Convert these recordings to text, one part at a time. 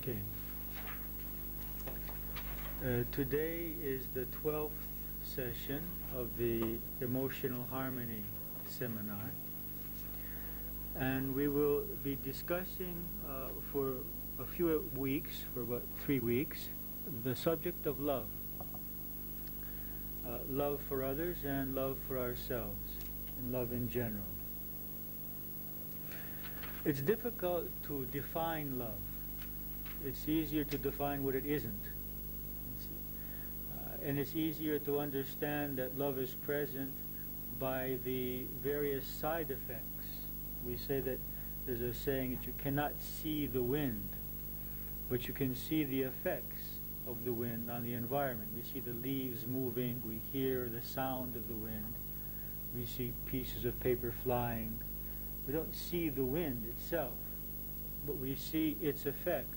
Okay. Today is the 12th session of the Emotional Harmony Seminar, and we will be discussing for a few weeks, for about 3 weeks, the subject of love. Love for others and love for ourselves, and love in general. It's difficult to define love. It's easier to define what it isn't. And it's easier to understand that love is present by the various side effects. We say that there's a saying that you cannot see the wind, but you can see the effects of the wind on the environment. We see the leaves moving, we hear the sound of the wind, we see pieces of paper flying. We don't see the wind itself, but we see its effect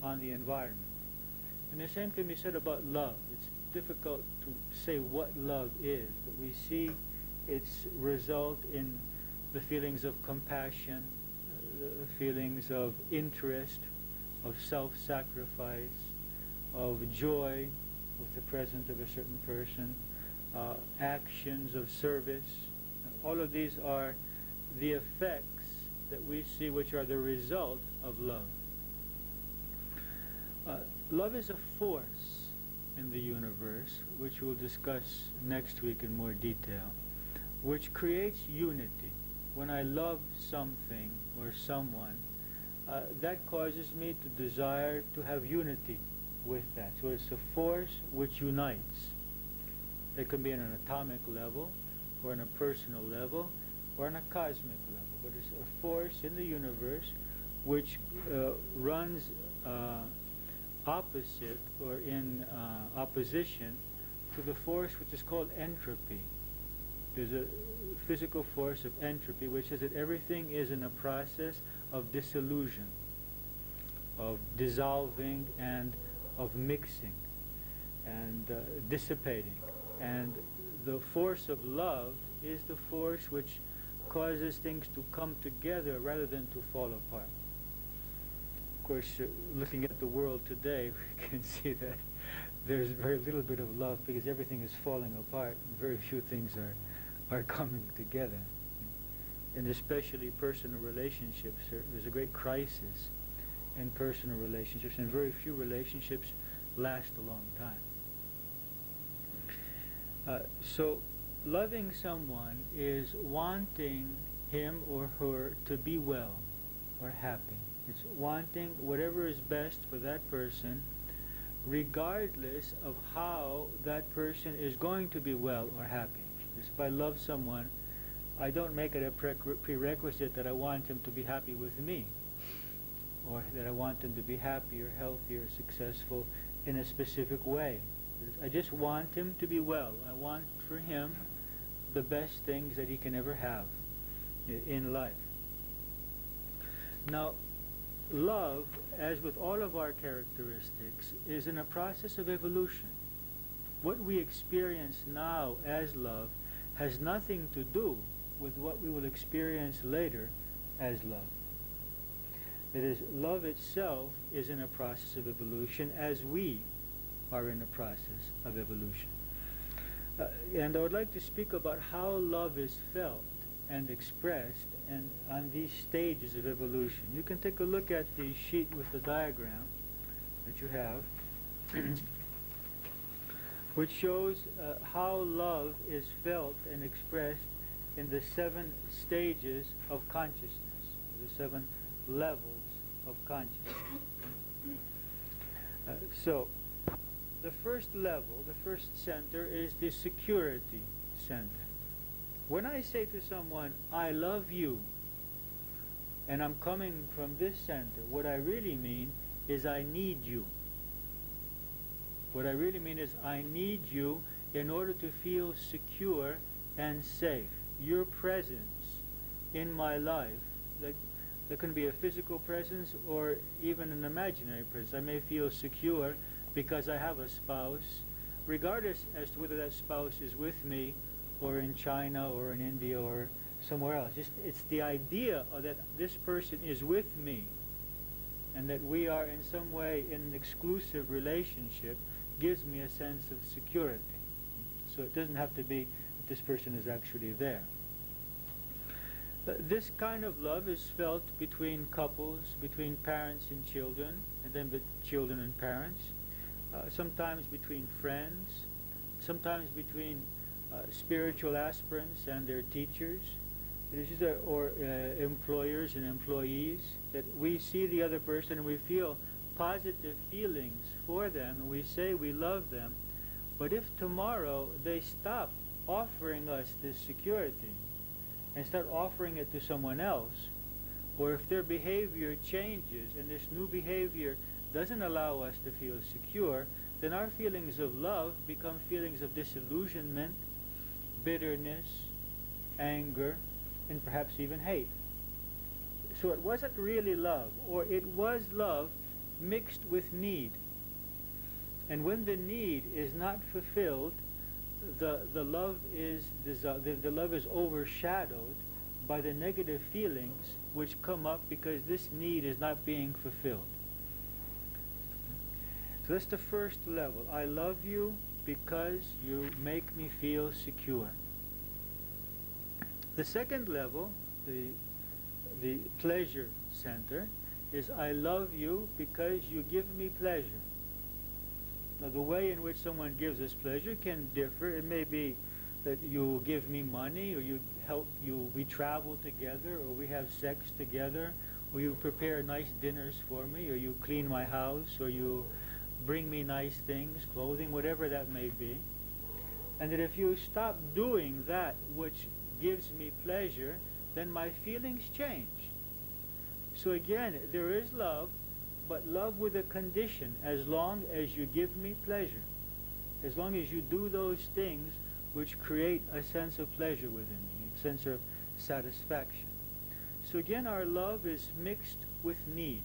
on the environment. And the same can be said about love. It's difficult to say what love is, but we see its result in the feelings of compassion, the feelings of interest, of self-sacrifice, of joy with the presence of a certain person, actions of service. And all of these are the effects that we see, which are the result of love. Love is a force in the universe, which we'll discuss next week in more detail, which creates unity. When I love something or someone, that causes me to desire to have unity with that. So it's a force which unites. It can be on an atomic level, or on a personal level, or on a cosmic level. But it's a force in the universe which runs opposite or in opposition to the force which is called entropy. There's a physical force of entropy which says that everything is in a process of dissolution, of dissolving and of mixing and dissipating. And the force of love is the force which causes things to come together rather than to fall apart. Of course, looking at the world today, we can see that there's very little bit of love because everything is falling apart and very few things are coming together. And especially personal relationships, there's a great crisis in personal relationships, and very few relationships last a long time. So loving someone is wanting him or her to be well or happy. It's wanting whatever is best for that person, regardless of how that person is going to be well or happy. Because if I love someone, I don't make it a prerequisite that I want him to be happy with me, or that I want him to be happy or healthy or successful in a specific way. I just want him to be well. I want for him the best things that he can ever have in life. Now, love, as with all of our characteristics, is in a process of evolution. What we experience now as love has nothing to do with what we will experience later as love. That is, love itself is in a process of evolution as we are in a process of evolution. And I would like to speak about how love is felt and expressed and on these stages of evolution. You can take a look at the sheet with the diagram that you have, which shows how love is felt and expressed in the 7 stages of consciousness, the 7 levels of consciousness. So, the first level, the first center, is the security center. When I say to someone, I love you, and I'm coming from this center, what I really mean is I need you. What I really mean is I need you in order to feel secure and safe. Your presence in my life, there can be a physical presence or even an imaginary presence. I may feel secure because I have a spouse, regardless as to whether that spouse is with me or in China or in India or somewhere else. It's the idea that this person is with me and that we are in some way in an exclusive relationship gives me a sense of security. So it doesn't have to be that this person is actually there. This kind of love is felt between couples, between parents and children, and then with children and parents, sometimes between friends, sometimes between spiritual aspirants and their teachers, or employers and employees, that we see the other person and we feel positive feelings for them and we say we love them, but if tomorrow they stop offering us this security and start offering it to someone else, or if their behavior changes and this new behavior doesn't allow us to feel secure, then our feelings of love become feelings of disillusionment, bitterness, anger, and perhaps even hate. So it wasn't really love, or it was love mixed with need. And when the need is not fulfilled, the love is overshadowed by the negative feelings which come up because this need is not being fulfilled. So that's the first level. I love you because you make me feel secure. The second level, the pleasure center, is I love you because you give me pleasure. Now the way in which someone gives us pleasure can differ. It may be that you give me money, or we travel together, or we have sex together, or you prepare nice dinners for me, or you clean my house, or you bring me nice things, clothing, whatever that may be. And that if you stop doing that which gives me pleasure, then my feelings change. So again, there is love, but love with a condition: as long as you give me pleasure, as long as you do those things which create a sense of pleasure within me, a sense of satisfaction. So again, our love is mixed with need.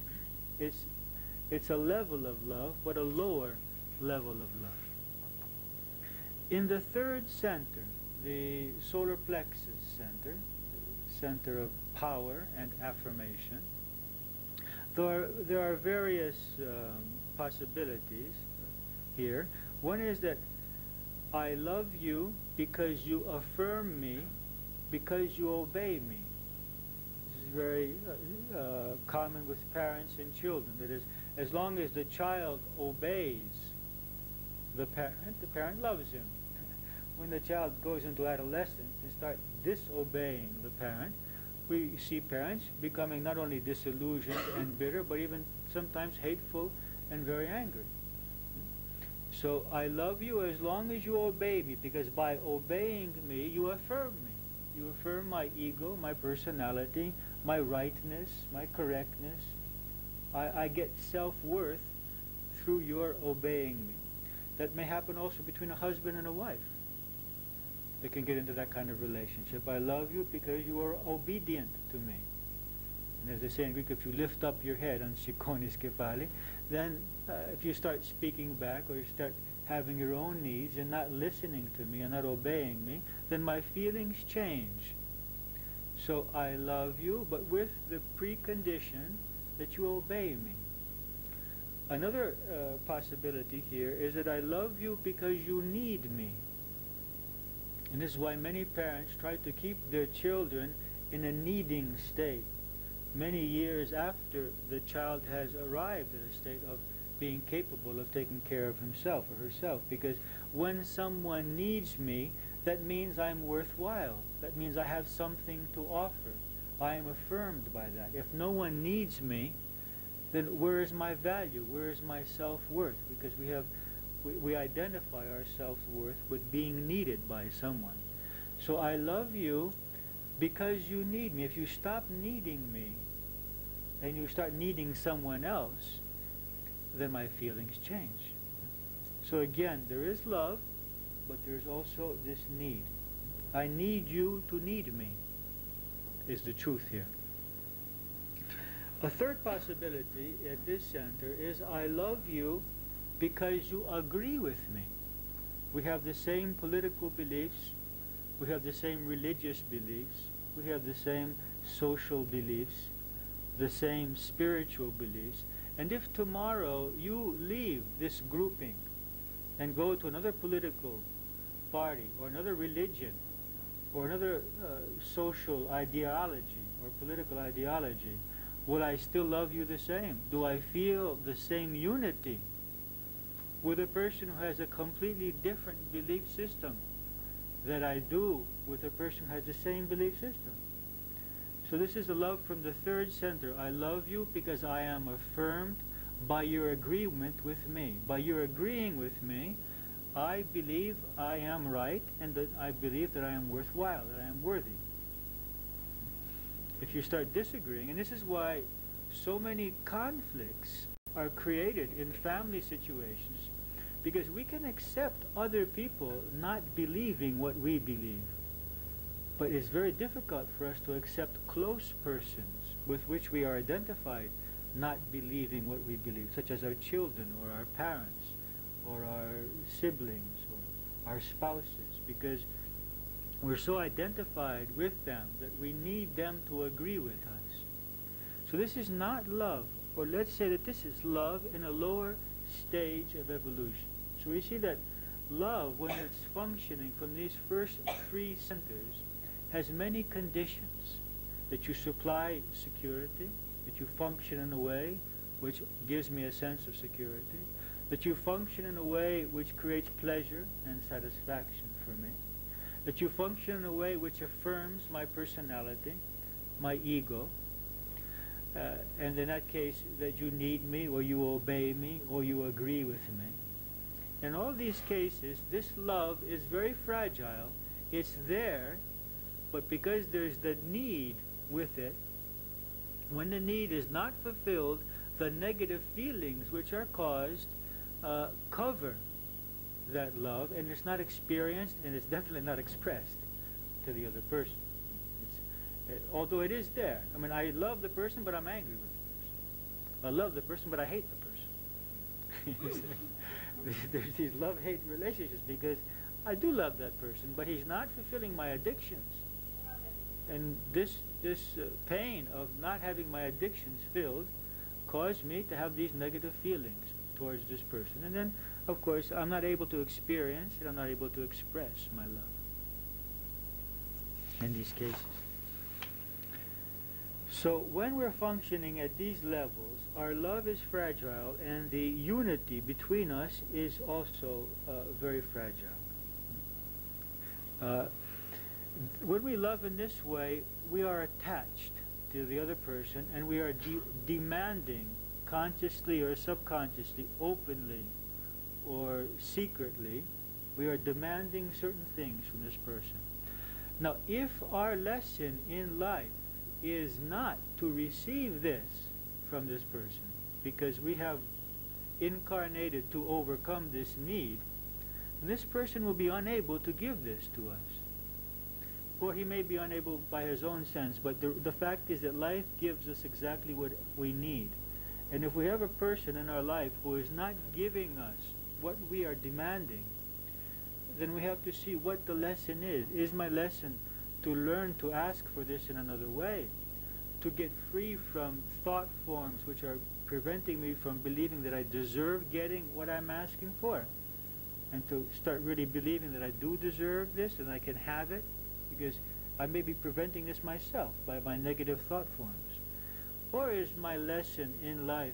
It's a level of love, but a lower level of love. In the third center, the solar plexus center, the center of power and affirmation, there are various possibilities here. One is that I love you because you affirm me, because you obey me. This is very common with parents and children. That is, as long as the child obeys the parent loves him. When the child goes into adolescence and starts disobeying the parent, we see parents becoming not only disillusioned and bitter, but even sometimes hateful and very angry. So I love you as long as you obey me, because by obeying me, you affirm me. You affirm my ego, my personality, my rightness, my correctness. I get self-worth through your obeying me. That may happen also between a husband and a wife. They can get into that kind of relationship. I love you because you are obedient to me. And as they say in Greek, if you lift up your head, on sikonis kefali, then if you start speaking back, or you start having your own needs and not listening to me and not obeying me, then my feelings change. So I love you, but with the precondition that you obey me. Another possibility here is that I love you because you need me. And this is why many parents try to keep their children in a needing state many years after the child has arrived at a state of being capable of taking care of himself or herself. Because when someone needs me, that means I'm worthwhile. That means I have something to offer. I am affirmed by that. If no one needs me, then where is my value? Where is my self-worth? Because we identify our self-worth with being needed by someone. So I love you because you need me. If you stop needing me and you start needing someone else, then my feelings change. So again, there is love, but there's also this need. I need you to need me, is the truth here. A third possibility at this center is I love you because you agree with me. We have the same political beliefs, we have the same religious beliefs, we have the same social beliefs, the same spiritual beliefs, And if tomorrow you leave this grouping and go to another political party or another religion or another social ideology or political ideology, will I still love you the same? Do I feel the same unity with a person who has a completely different belief system that I do with a person who has the same belief system? So this is a love from the third center. I love you because I am affirmed by your agreement with me. By your agreeing with me, I believe I am right, and that I believe that I am worthwhile, that I am worthy. If you start disagreeing, and this is why so many conflicts are created in family situations, because we can accept other people not believing what we believe. But it's very difficult for us to accept close persons with which we are identified not believing what we believe, such as our children or our parents or our siblings or our spouses, because we're so identified with them that we need them to agree with us. So this is not love, or let's say that this is love in a lower stage of evolution. So we see that love, when it's functioning from these first three centers, has many conditions. That you supply security, that you function in a way which gives me a sense of security, that you function in a way which creates pleasure and satisfaction for me, that you function in a way which affirms my personality, my ego, and in that case that you need me or you obey me or you agree with me. In all these cases, this love is very fragile. It's there, but because there's the need with it, when the need is not fulfilled, the negative feelings which are caused cover that love, and it's not experienced, and it's definitely not expressed to the other person. Although it is there. I mean, I love the person, but I'm angry with the person. I love the person, but I hate the person. There's these love-hate relationships, because I do love that person, but he's not fulfilling my addictions. And this pain of not having my addictions filled caused me to have these negative feelings towards this person. And then, of course, I'm not able to experience it, I'm not able to express my love in these cases. So when we're functioning at these levels, our love is fragile, and the unity between us is also very fragile. When we love in this way, we are attached to the other person, and we are demanding, consciously or subconsciously, openly or secretly, we are demanding certain things from this person. Now, if our lesson in life is not to receive this from this person, because we have incarnated to overcome this need, this person will be unable to give this to us. Or he may be unable by his own sense, but the fact is that life gives us exactly what we need. And if we have a person in our life who is not giving us what we are demanding, then we have to see what the lesson is. Is my lesson to learn to ask for this in another way, to get free from thought forms which are preventing me from believing that I deserve getting what I'm asking for, and to start really believing that I do deserve this and I can have it, because I may be preventing this myself by my negative thought forms? Or is my lesson in life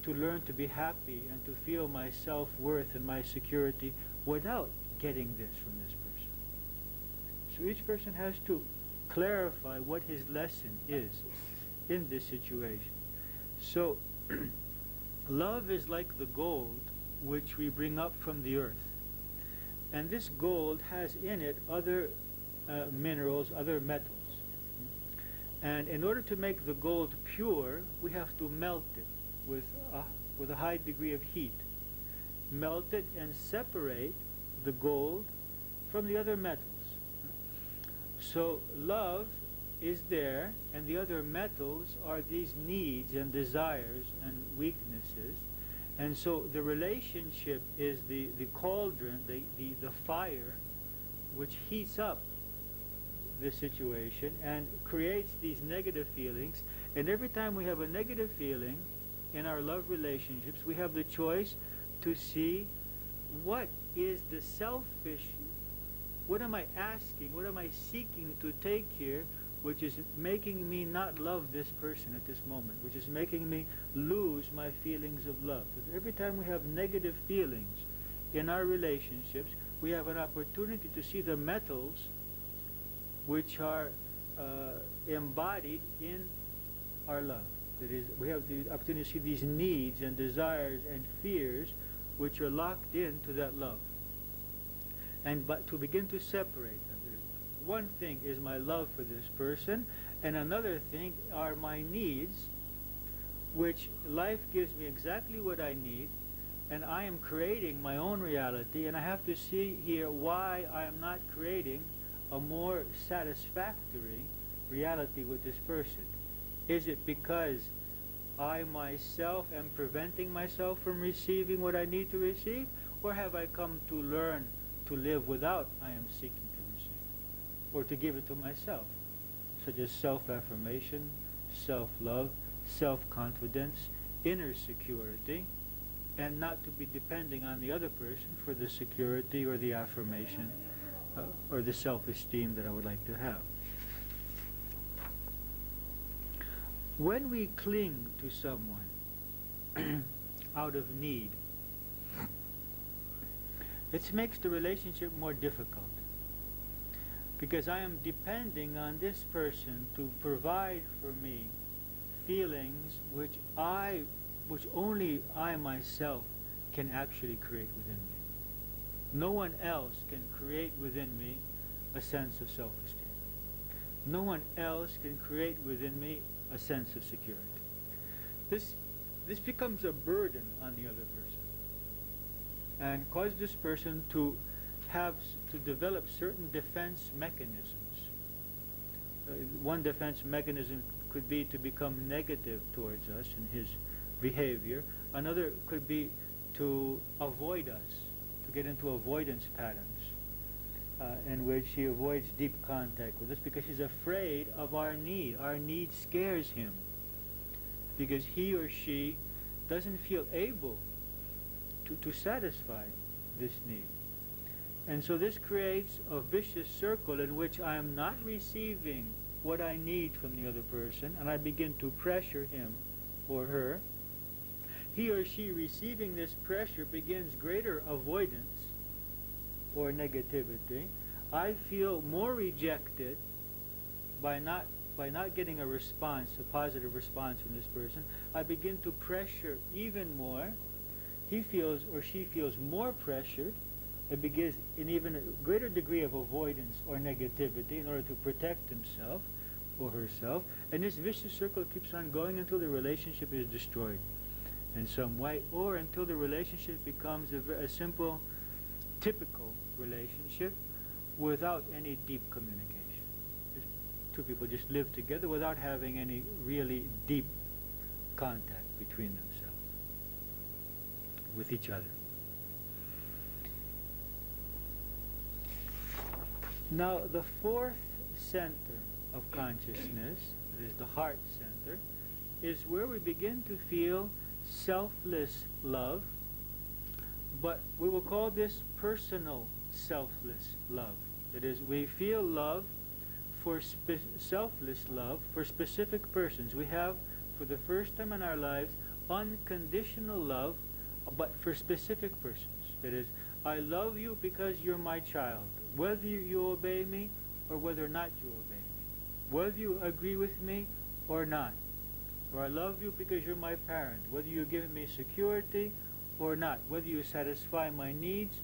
to learn to be happy and to feel my self-worth and my security without getting this from this person? So each person has to clarify what his lesson is in this situation. So love is like the gold which we bring up from the earth. And this gold has in it other minerals, other metals. And in order to make the gold pure, we have to melt it with a high degree of heat. Melt it and separate the gold from the other metals. So love is there, and the other metals are these needs and desires and weaknesses. And so the relationship is the cauldron, the fire, which heats up the situation and creates these negative feelings. And every time we have a negative feeling, in our love relationships, we have the choice to see what is the selfish, what am I asking, what am I seeking to take here, which is making me not love this person at this moment, which is making me lose my feelings of love. Because every time we have negative feelings in our relationships, we have an opportunity to see the metals which are embodied in our love. That is, we have the opportunity to see these needs and desires and fears which are locked into that love. And but to begin to separate them. One thing is my love for this person, and another thing are my needs, which life gives me exactly what I need, and I am creating my own reality, and I have to see here why I am not creating a more satisfactory reality with this person. Is it because I myself am preventing myself from receiving what I need to receive, or have I come to learn to live without I am seeking to receive, or to give it to myself, such as self-affirmation, self-love, self-confidence, inner security, and not to be depending on the other person for the security or the affirmation or the self-esteem that I would like to have. When we cling to someone out of need, it makes the relationship more difficult, because I am depending on this person to provide for me feelings which only I myself can actually create within me. No one else can create within me a sense of self-esteem. No one else can create within me a sense of security. This becomes a burden on the other person, and cause this person to develop certain defense mechanisms. One defense mechanism could be to become negative towards us in his behavior. Another could be to avoid us, to get into avoidance patterns, in which he avoids deep contact with us because he's afraid of our need. Our need scares him because he or she doesn't feel able to satisfy this need. And so this creates a vicious circle in which I am not receiving what I need from the other person, and I begin to pressure him or her. He or she receiving this pressure begins greater avoidance or negativity. I feel more rejected by not getting a response, a positive response from this person. I begin to pressure even more. He feels or she feels more pressured. It begins in even a greater degree of avoidance or negativity in order to protect himself or herself. And this vicious circle keeps on going until the relationship is destroyed in some way, or until the relationship becomes a simple, typical relationship without any deep communication. Just two people just live together without having any really deep contact between themselves with each other. Now, the fourth center of consciousness, that is the heart center, is where we begin to feel selfless love, but we will call this personal selfless love. That is, we feel love for selfless love for specific persons. We have, for the first time in our lives, unconditional love, but for specific persons. That is, I love you because you're my child, whether you obey me or whether or not you obey me, whether you agree with me or not. Or I love you because you're my parent, whether you're giving me security or not, whether you satisfy my needs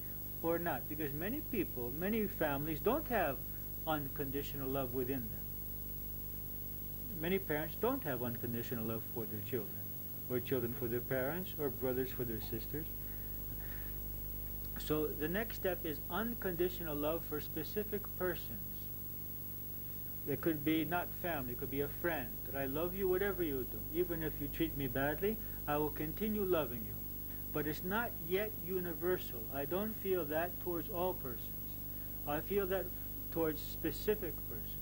or not. Because many people, many families don't have unconditional love within them. Many parents don't have unconditional love for their children, or children for their parents, or brothers for their sisters. So the next step is unconditional love for specific persons. It could be not family, it could be a friend, that I love you whatever you do. Even if you treat me badly, I will continue loving you. But it's not yet universal. I don't feel that towards all persons. I feel that towards specific persons.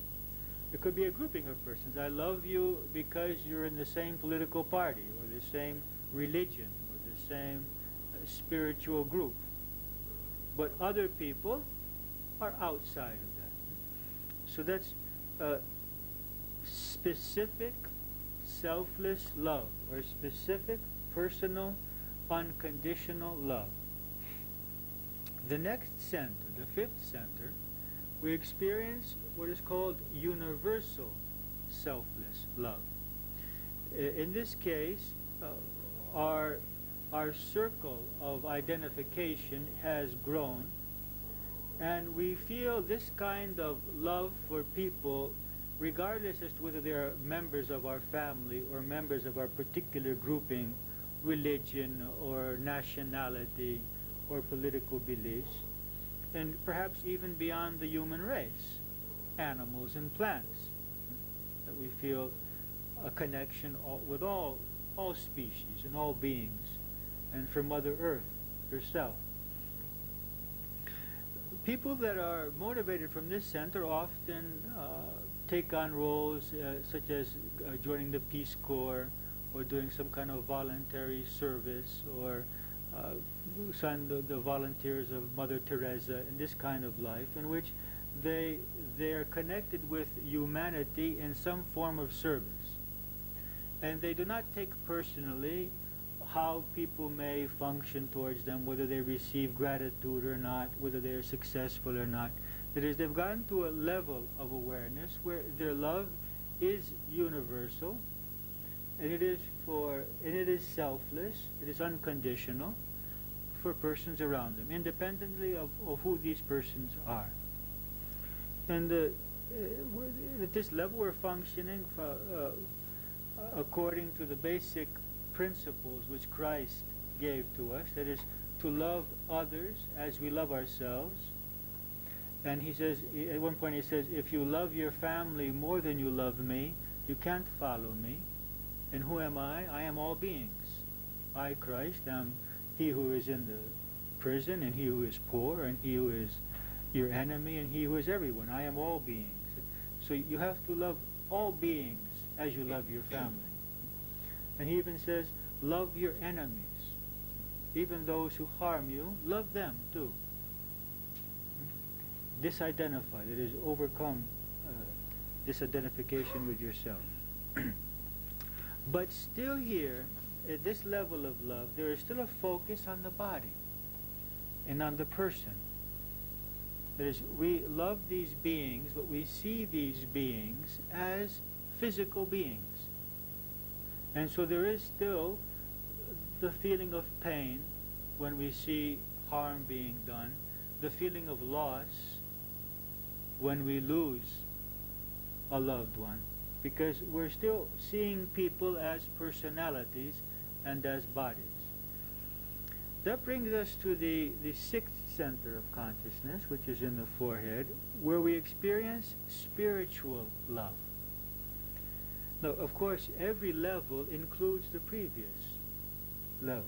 It could be a grouping of persons. I love you because you're in the same political party, or the same religion or the same spiritual group. But other people are outside of that. So that's specific selfless love, or specific personal unconditional love. The next center, the fifth center, we experience what is called universal selfless love. In this case, our circle of identification has grown, and we feel this kind of love for people regardless as to whether they are members of our family or members of our particular grouping, religion or nationality or political beliefs, and perhaps even beyond the human race, animals and plants, that we feel a connection with all species and all beings, and for Mother Earth herself. People that are motivated from this center often take on roles such as joining the Peace Corps, or doing some kind of voluntary service, or the volunteers of Mother Teresa in this kind of life, in which they are connected with humanity in some form of service. And they do not take personally how people may function towards them, whether they receive gratitude or not, whether they are successful or not. That is, they've gotten to a level of awareness where their love is universal, and it is selfless, it is unconditional for persons around them, independently of who these persons are. And at this level we're functioning according to the basic principles which Christ gave to us, that is, to love others as we love ourselves. And he says, at one point he says, if you love your family more than you love me, you can't follow me. And who am I? I am all beings. I, Christ, am he who is in the prison, and he who is poor, and he who is your enemy, and he who is everyone. I am all beings. So you have to love all beings as you love your family. And he even says, love your enemies. Even those who harm you, love them too. Disidentify, that is, overcome disidentification with yourself. But still here, at this level of love, there is still a focus on the body and on the person. That is, we love these beings, but we see these beings as physical beings. And so there is still the feeling of pain when we see harm being done, the feeling of loss when we lose a loved one, because we're still seeing people as personalities and as bodies. That brings us to the sixth center of consciousness, which is in the forehead, where we experience spiritual love. Now, of course, every level includes the previous levels.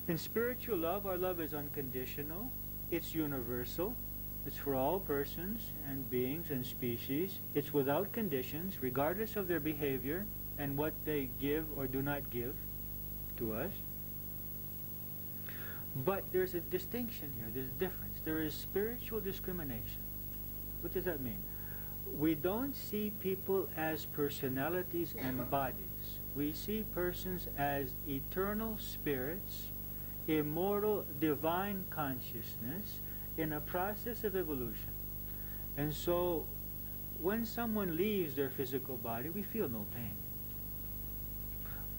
In spiritual love, our love is unconditional, it's universal, it's for all persons and beings and species, it's without conditions, regardless of their behavior and what they give or do not give to us. But there's a distinction here, there's a difference. There is spiritual discrimination. What does that mean? We don't see people as personalities and bodies. We see persons as eternal spirits, immortal divine consciousness in a process of evolution. And so when someone leaves their physical body, we feel no pain.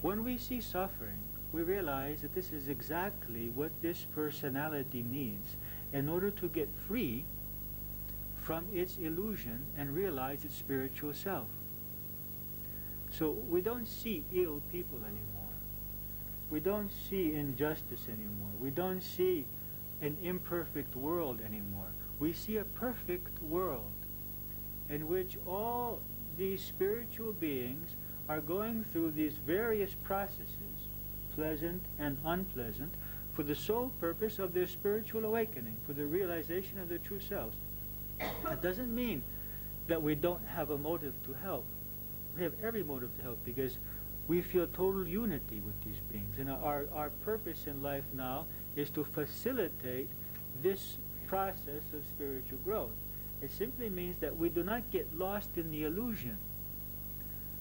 When we see suffering, we realize that this is exactly what this personality needs in order to get free from its illusion and realize its spiritual self. So we don't see ill people anymore. We don't see injustice anymore. We don't see an imperfect world anymore. We see a perfect world in which all these spiritual beings are going through these various processes, pleasant and unpleasant, for the sole purpose of their spiritual awakening, for the realization of their true selves. That doesn't mean that we don't have a motive to help. We have every motive to help, because we feel total unity with these beings. And our purpose in life now is to facilitate this process of spiritual growth. It simply means that we do not get lost in the illusion.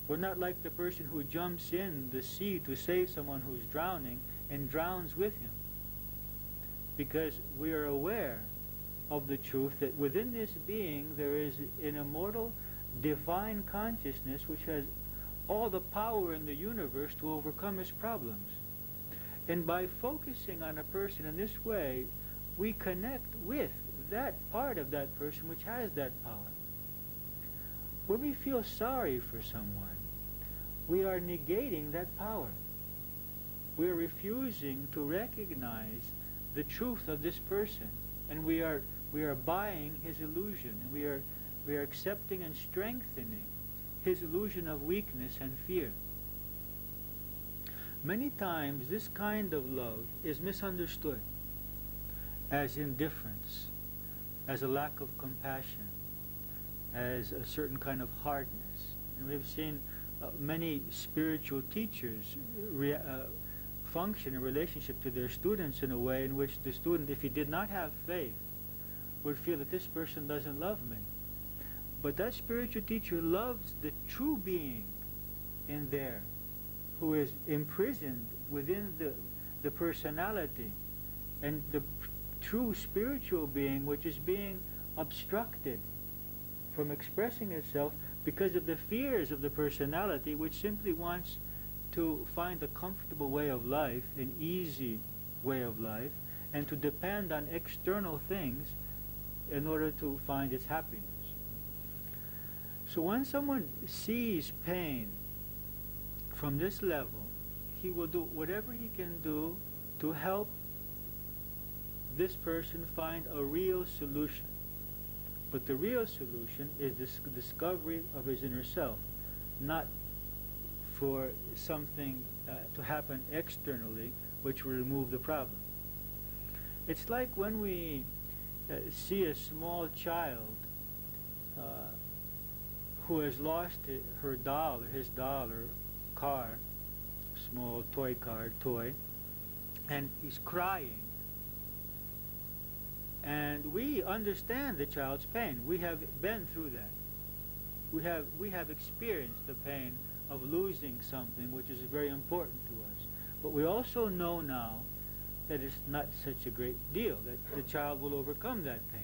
We're not like the person who jumps in the sea to save someone who's drowning and drowns with him. Because we are aware of the truth that within this being there is an immortal divine consciousness which has all the power in the universe to overcome its problems. And by focusing on a person in this way, we connect with that part of that person which has that power. When we feel sorry for someone, we are negating that power. We are refusing to recognize the truth of this person, and we are buying his illusion, and we are accepting and strengthening his illusion of weakness and fear. Many times this kind of love is misunderstood as indifference, as a lack of compassion, as a certain kind of hardness. And we've seen many spiritual teachers function in relationship to their students in a way in which the student, if he did not have faith, would feel that this person doesn't love me. But that spiritual teacher loves the true being in there, who is imprisoned within the personality, and the true spiritual being which is being obstructed from expressing itself because of the fears of the personality, which simply wants to find a comfortable way of life, an easy way of life, and to depend on external things in order to find its happiness. So when someone sees pain from this level, he will do whatever he can do to help this person find a real solution. But the real solution is the discovery of his inner self, not for something to happen externally which will remove the problem. It's like when we see a small child who has lost her doll, his doll or car, small toy car, and he's crying. And we understand the child's pain. We have been through that. We have experienced the pain of losing something which is very important to us. But we also know now that it's not such a great deal, that the child will overcome that pain.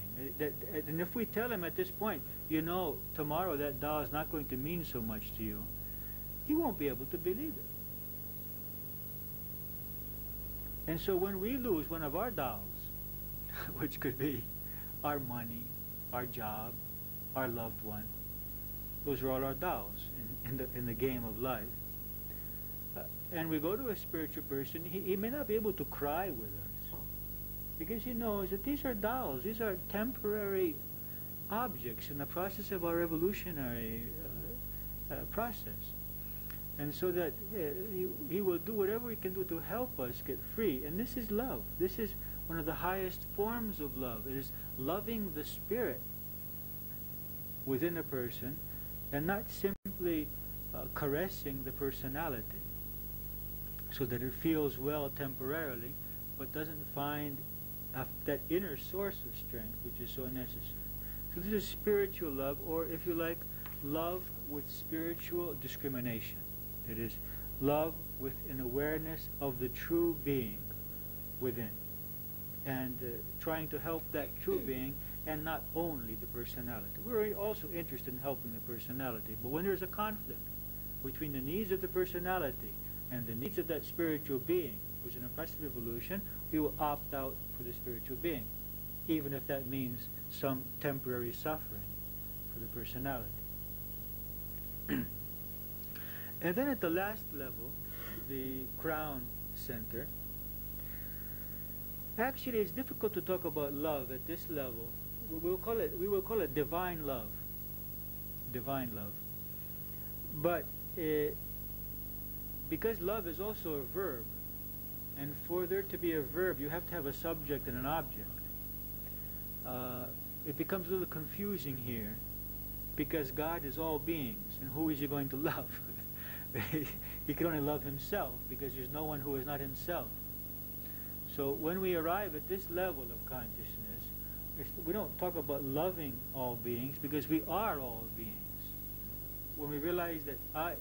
And if we tell him at this point, you know, tomorrow that doll is not going to mean so much to you, he won't be able to believe it. And so when we lose one of our dolls, which could be our money, our job, our loved one, those are all our dolls in the game of life. And we go to a spiritual person, he may not be able to cry with us, because he knows that these are dolls, these are temporary objects in the process of our evolutionary process. And so that he will do whatever he can do to help us get free. And this is love. This is one of the highest forms of love. It is loving the spirit within a person and not simply caressing the personality so that it feels well temporarily but doesn't find that inner source of strength which is so necessary. So this is spiritual love, or if you like, love with spiritual discrimination. It is love with an awareness of the true being within, and trying to help that true being and not only the personality. We're also interested in helping the personality, but when there's a conflict between the needs of the personality and the needs of that spiritual being, which is an oppressive evolution, we will opt out for the spiritual being, even if that means some temporary suffering for the personality. And then at the last level, the crown center, actually it's difficult to talk about love at this level. We will call it divine love. Divine love. But because love is also a verb, and for there to be a verb you have to have a subject and an object. It becomes a little confusing here, because God is all beings, and who is he going to love? he can only love himself, because there's no one who is not himself. So when we arrive at this level of consciousness, we don't talk about loving all beings, because we are all beings. When we realize that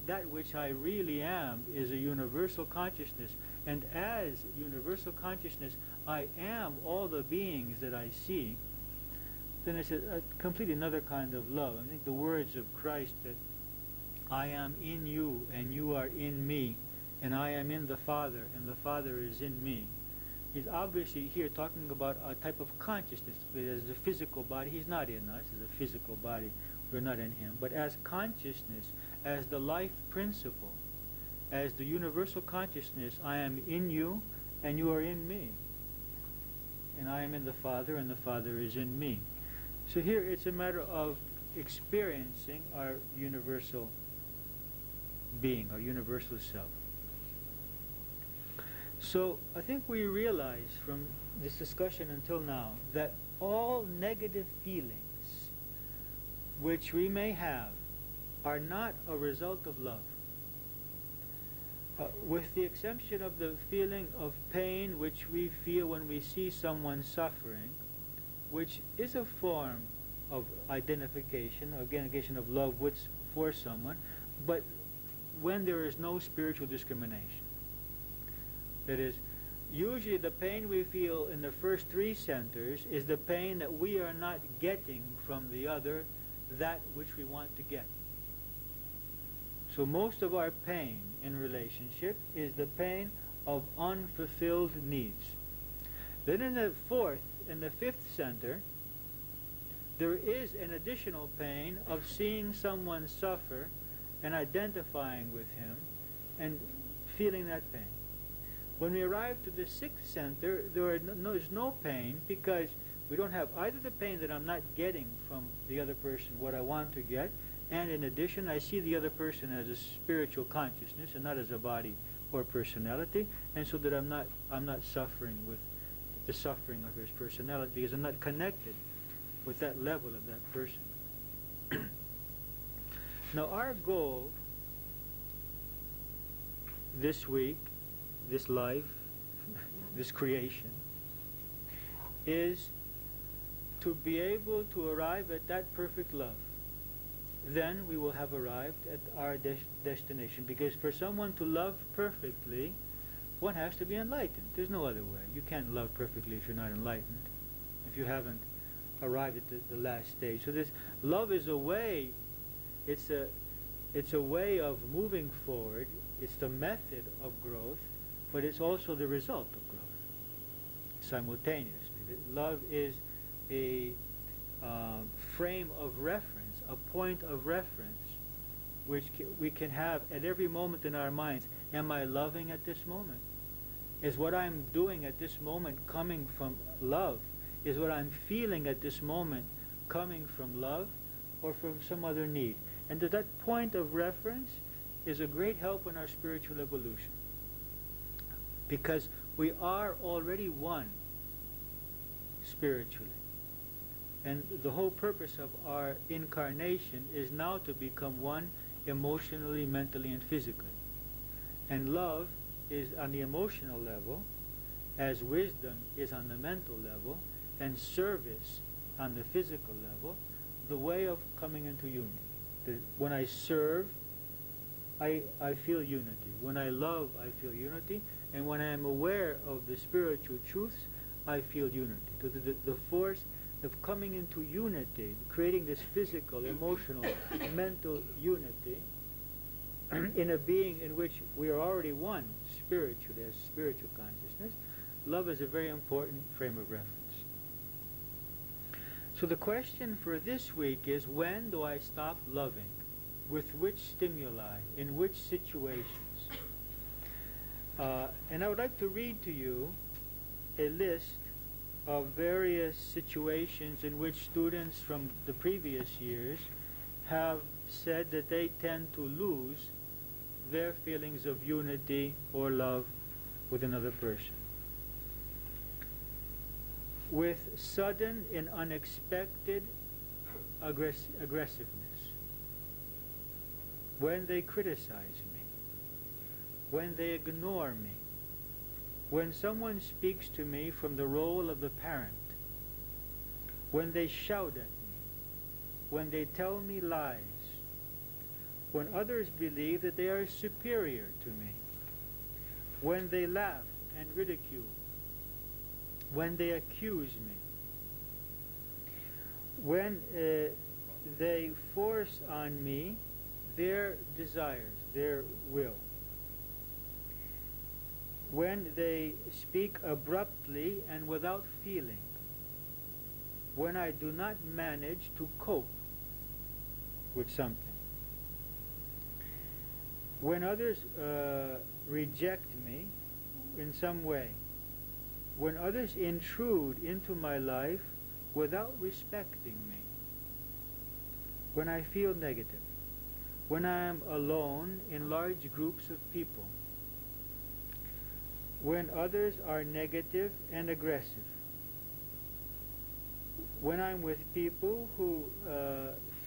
that which I really am is a universal consciousness, and as universal consciousness I am all the beings that I see, then it's a completely another kind of love. I think the words of Christ that I am in you and you are in me, and I am in the Father and the Father is in me, he's obviously here talking about a type of consciousness. As a physical body, he's not in us. As a physical body, we're not in him. But as consciousness, as the life principle, as the universal consciousness, I am in you and you are in me. And I am in the Father and the Father is in me. So here it's a matter of experiencing our universal being, our universal self. So I think we realize from this discussion until now that all negative feelings which we may have are not a result of love. With the exception of the feeling of pain which we feel when we see someone suffering, which is a form of identification of love for someone, but when there is no spiritual discrimination. That is, usually the pain we feel in the first three centers is the pain that we are not getting from the other that which we want to get. So most of our pain in relationship is the pain of unfulfilled needs. Then in the fourth and the fifth center, there is an additional pain of seeing someone suffer and identifying with him and feeling that pain. When we arrive to the sixth center, there's no pain, because we don't have either the pain that I'm not getting from the other person what I want to get, and in addition I see the other person as a spiritual consciousness and not as a body or personality, and so that I'm not suffering with the suffering of his personality, because I'm not connected with that level of that person. Now our goal this week, this life, this creation, is to be able to arrive at that perfect love. Then we will have arrived at our destination, because for someone to love perfectly, one has to be enlightened. There's no other way. You can't love perfectly if you're not enlightened, if you haven't arrived at the last stage. So this love is a way, it's a way of moving forward. It's the method of growth, but it's also the result of growth simultaneously. Love is a frame of reference, a point of reference, which we can have at every moment in our minds. Am I loving at this moment? Is what I'm doing at this moment coming from love? Is what I'm feeling at this moment coming from love or from some other need? And that point of reference is a great help in our spiritual evolution, because we are already one spiritually. And the whole purpose of our incarnation is now to become one emotionally, mentally, and physically. And love is on the emotional level, as wisdom is on the mental level, and service on the physical level, the way of coming into union. When I serve, I feel unity. When I love, I feel unity. And when I am aware of the spiritual truths, I feel unity. So the force of coming into unity, creating this physical, emotional, mental unity in a being in which we are already one spiritually, as spiritual consciousness, love is a very important frame of reference. So the question for this week is, when do I stop loving? With which stimuli? In which situations? And I would like to read to you a list of various situations in which students from the previous years have said that they tend to lose their feelings of unity or love with another person. With sudden and unexpected aggressiveness. when they criticize me, when they ignore me, when someone speaks to me from the role of the parent, when they shout at me, when they tell me lies, when others believe that they are superior to me, when they laugh and ridicule, when they accuse me, when they force on me their desires, their will, when they speak abruptly and without feeling, when I do not manage to cope with something, when others reject me in some way, when others intrude into my life without respecting me, when I feel negative, when I am alone in large groups of people, when others are negative and aggressive, when I'm with people who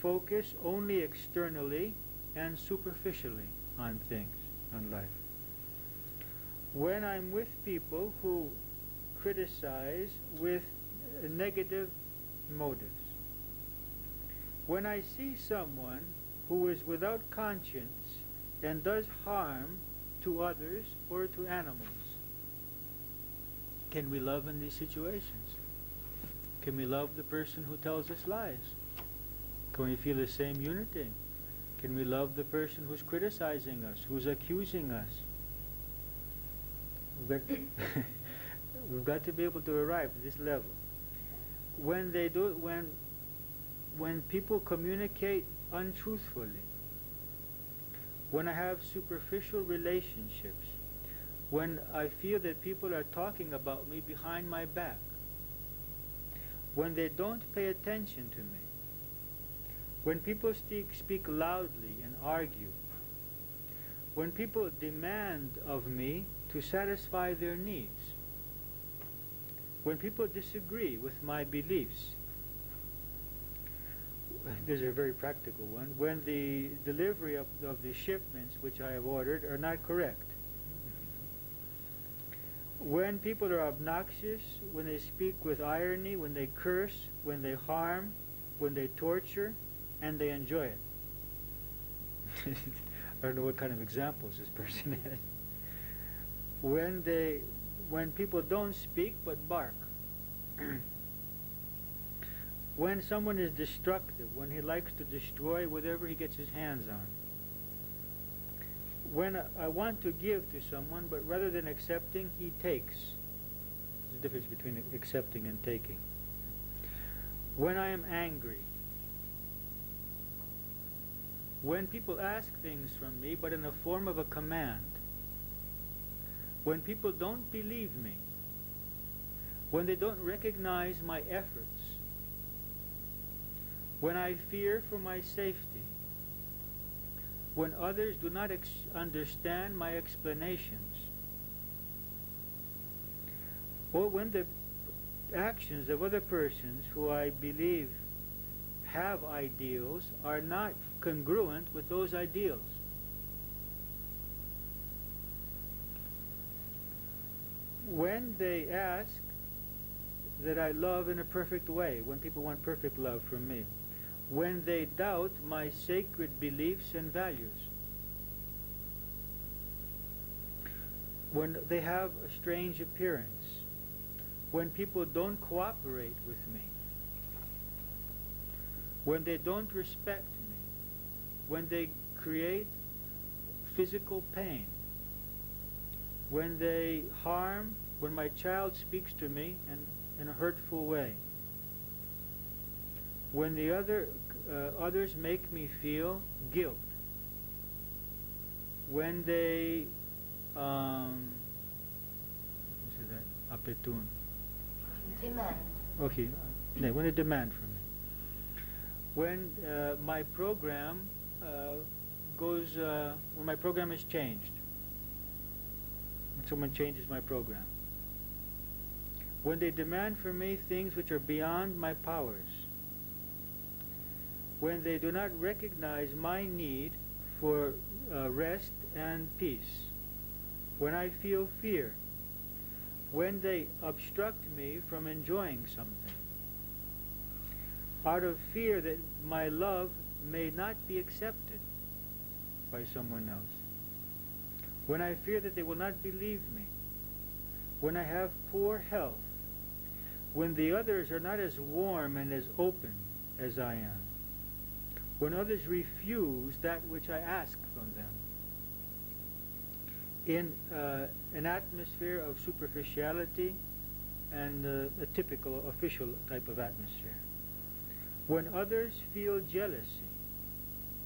focus only externally and superficially on things, on life, when I'm with people who criticize with negative motives, when I see someone who is without conscience and does harm to others or to animals. Can we love in these situations? Can we love the person who tells us lies? Can we feel the same unity? Can we love the person who's criticizing us, who's accusing us? We've got to be able to arrive at this level. When they do, when people communicate untruthfully, when I have superficial relationships, when I feel that people are talking about me behind my back, when they don't pay attention to me, when people speak loudly and argue, when people demand of me to satisfy their needs, when people disagree with my beliefs. There's a very practical one. When the delivery of the shipments which I have ordered are not correct. When people are obnoxious, when they speak with irony, when they curse, when they harm, when they torture, and they enjoy it. I don't know what kind of examples this person has. When people don't speak but bark. When someone is destructive, when he likes to destroy whatever he gets his hands on. When I want to give to someone, but rather than accepting, he takes. There's a difference between accepting and taking. When I am angry. When people ask things from me, but in the form of a command. When people don't believe me. When they don't recognize my efforts. When I fear for my safety. When others do not understand my explanations. Or when the actions of other persons who I believe have ideals are not congruent with those ideals. When they ask that I love in a perfect way, when people want perfect love from me, when they doubt my sacred beliefs and values, when they have a strange appearance, when people don't cooperate with me, when they don't respect me, when they create physical pain, when they harm, when my child speaks to me in a hurtful way, when the others make me feel guilt, when they demand. Okay, no, when they demand from me, when my program when my program is changed, when someone changes my program, when they demand from me things which are beyond my powers, when they do not recognize my need for rest and peace. When I feel fear, when they obstruct me from enjoying something, out of fear that my love may not be accepted by someone else, when I fear that they will not believe me, when I have poor health, when the others are not as warm and as open as I am, when others refuse that which I ask from them, in an atmosphere of superficiality and a typical official type of atmosphere, when others feel jealousy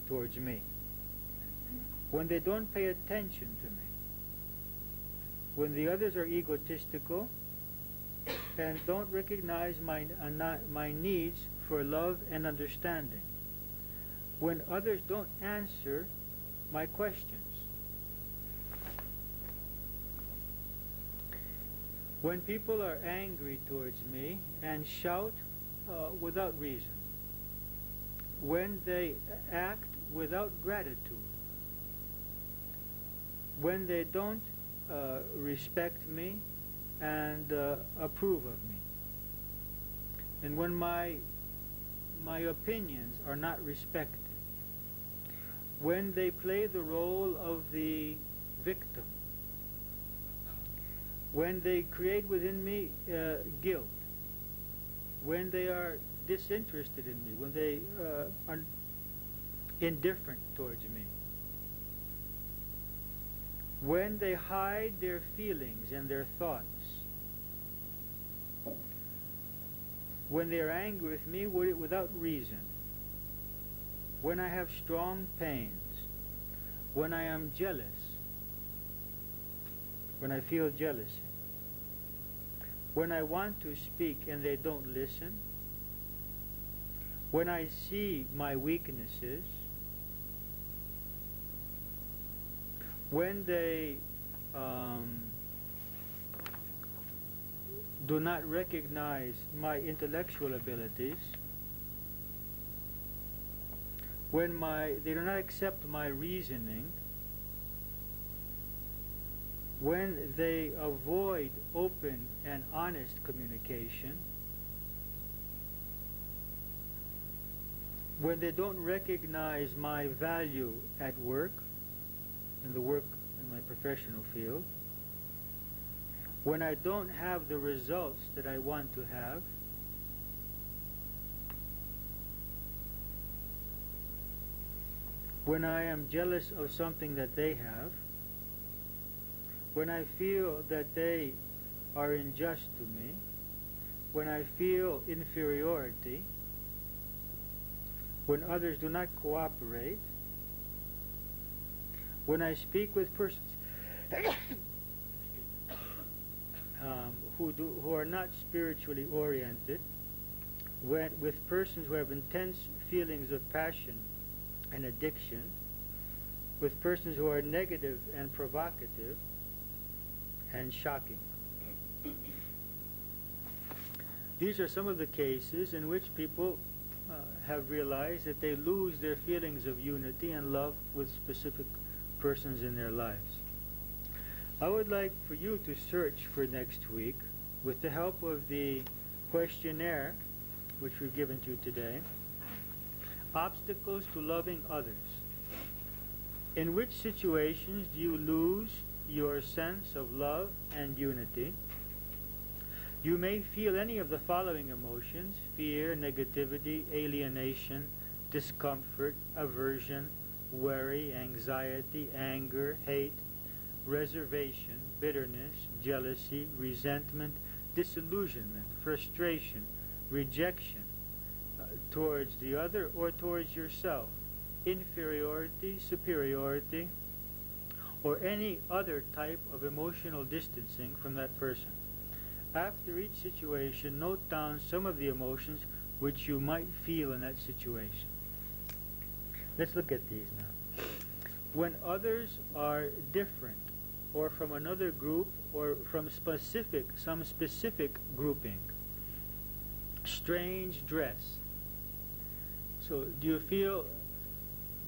towards me, when they don't pay attention to me, when the others are egotistical and don't recognize my needs for love and understanding, when others don't answer my questions, when people are angry towards me and shout without reason, when they act without gratitude, when they don't respect me and approve of me, and when my opinions are not respected, when they play the role of the victim, when they create within me guilt, when they are disinterested in me, when they are indifferent towards me, when they hide their feelings and their thoughts, when they are angry with me without reason, when I have strong pains, when I am jealous, when I feel jealousy, when I want to speak and they don't listen, when I see my weaknesses, when they do not recognize my intellectual abilities, when they do not accept my reasoning, when they avoid open and honest communication, when they don't recognize my value at work, in my professional field, when I don't have the results that I want to have, when I am jealous of something that they have, when I feel that they are unjust to me, when I feel inferiority, when others do not cooperate, when I speak with persons who are not spiritually oriented, with persons who have intense feelings of passion and addiction, with persons who are negative and provocative and shocking. These are some of the cases in which people have realized that they lose their feelings of unity and love with specific persons in their lives. I would like for you to search for next week, with the help of the questionnaire which we've given to you today, obstacles to loving others. In which situations do you lose your sense of love and unity? You may feel any of the following emotions: fear, negativity, alienation, discomfort, aversion, worry, anxiety, anger, hate, reservation, bitterness, jealousy, resentment, disillusionment, frustration, rejection towards the other or towards yourself, inferiority, superiority, or any other type of emotional distancing from that person. After each situation, note down some of the emotions which you might feel in that situation. Let's look at these now. When others are different, or from another group, or from some specific grouping. Strange dress. So do you feel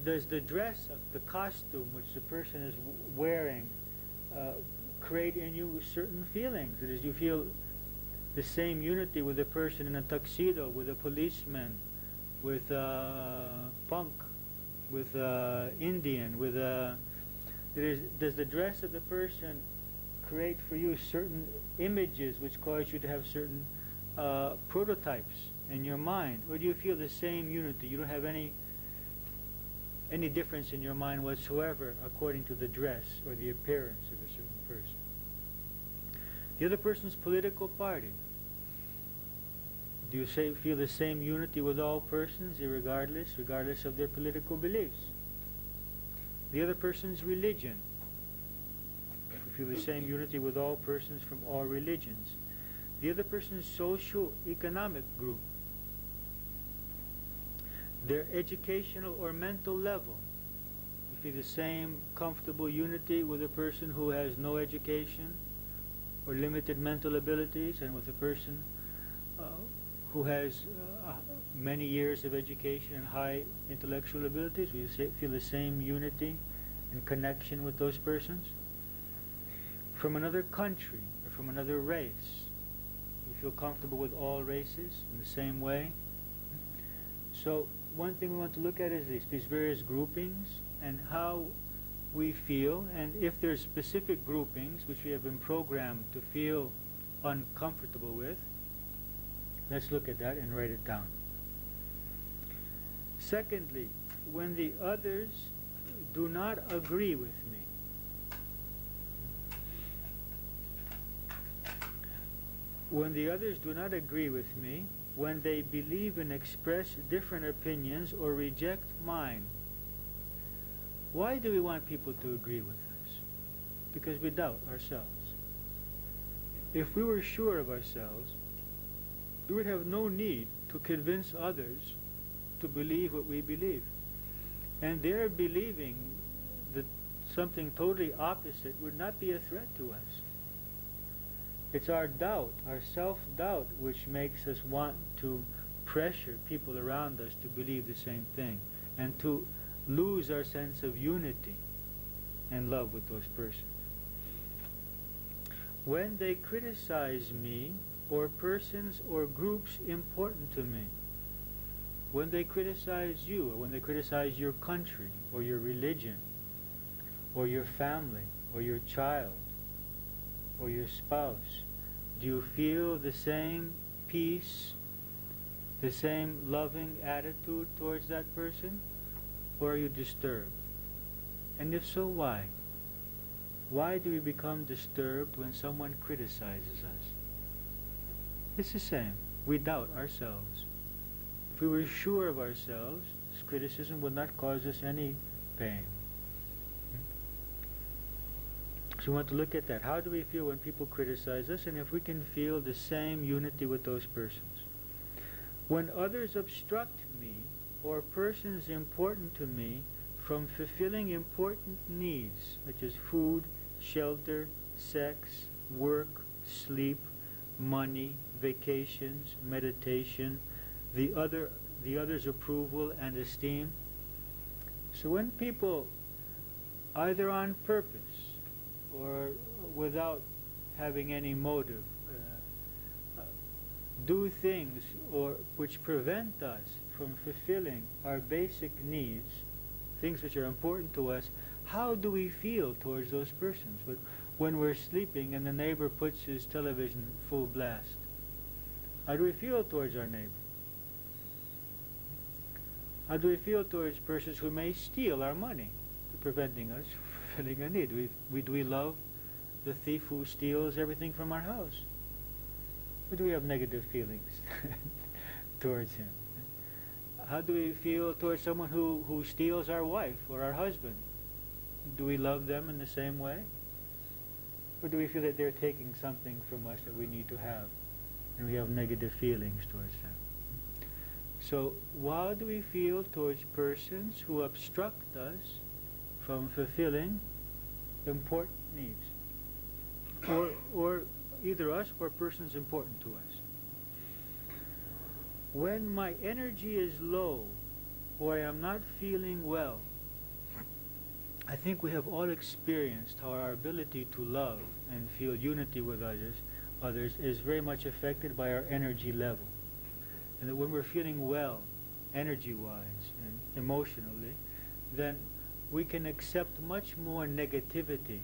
does the dress up, the costume which the person is wearing, create in you certain feelings? That is, you feel the same unity with a person in a tuxedo, with a policeman, with a punk, with a Indian, with a... does the dress of the person create for you certain images which cause you to have certain prototypes in your mind? Or do you feel the same unity? You don't have any difference in your mind whatsoever according to the dress or the appearance of a certain person. The other person's political party. Do you feel the same unity with all persons, regardless of their political beliefs? The other person's religion. You feel the same unity with all persons from all religions. The other person's socio-economic group. Their educational or mental level. You feel the same comfortable unity with a person who has no education or limited mental abilities, and with a person who has many years of education and high intellectual abilities. We feel the same unity and connection with those persons. From another country or from another race, we feel comfortable with all races in the same way. So one thing we want to look at is these various groupings and how we feel, and if there's specific groupings which we have been programmed to feel uncomfortable with, let's look at that and write it down. Secondly, when the others do not agree with me. When the others do not agree with me, when they believe and express different opinions or reject mine. Why do we want people to agree with us? Because we doubt ourselves. If we were sure of ourselves, we would have no need to convince others to believe what we believe. And their believing that something totally opposite would not be a threat to us. It's our doubt, our self-doubt, which makes us want to pressure people around us to believe the same thing and to lose our sense of unity and love with those persons. When they criticize me or persons or groups important to me, when they criticize you, or when they criticize your country or your religion or your family or your child or your spouse, do you feel the same peace, the same loving attitude towards that person, or are you disturbed? And if so, why? Why do we become disturbed when someone criticizes us? It's the same. We doubt ourselves. If we were sure of ourselves, this criticism would not cause us any pain. So we want to look at that. How do we feel when people criticize us, and if we can feel the same unity with those persons? When others obstruct me or persons important to me from fulfilling important needs, such as food, shelter, sex, work, sleep, money, vacations, meditation, the other's approval and esteem. So when people, either on purpose or without having any motive, do things which prevent us from fulfilling our basic needs, things which are important to us, how do we feel towards those persons? But when we're sleeping and the neighbor puts his television full blast, how do we feel towards our neighbor? How do we feel towards persons who may steal our money, preventing us from fulfilling a need? Do we love the thief who steals everything from our house? Or do we have negative feelings towards him? How do we feel towards someone who steals our wife or our husband? Do we love them in the same way? Or do we feel that they're taking something from us that we need to have, and we have negative feelings towards them? So, how do we feel towards persons who obstruct us from fulfilling important needs? Or either us or persons important to us. When my energy is low, or I am not feeling well, I think we have all experienced how our ability to love and feel unity with others is very much affected by our energy level. And that when we're feeling well, energy-wise and emotionally, then we can accept much more negativity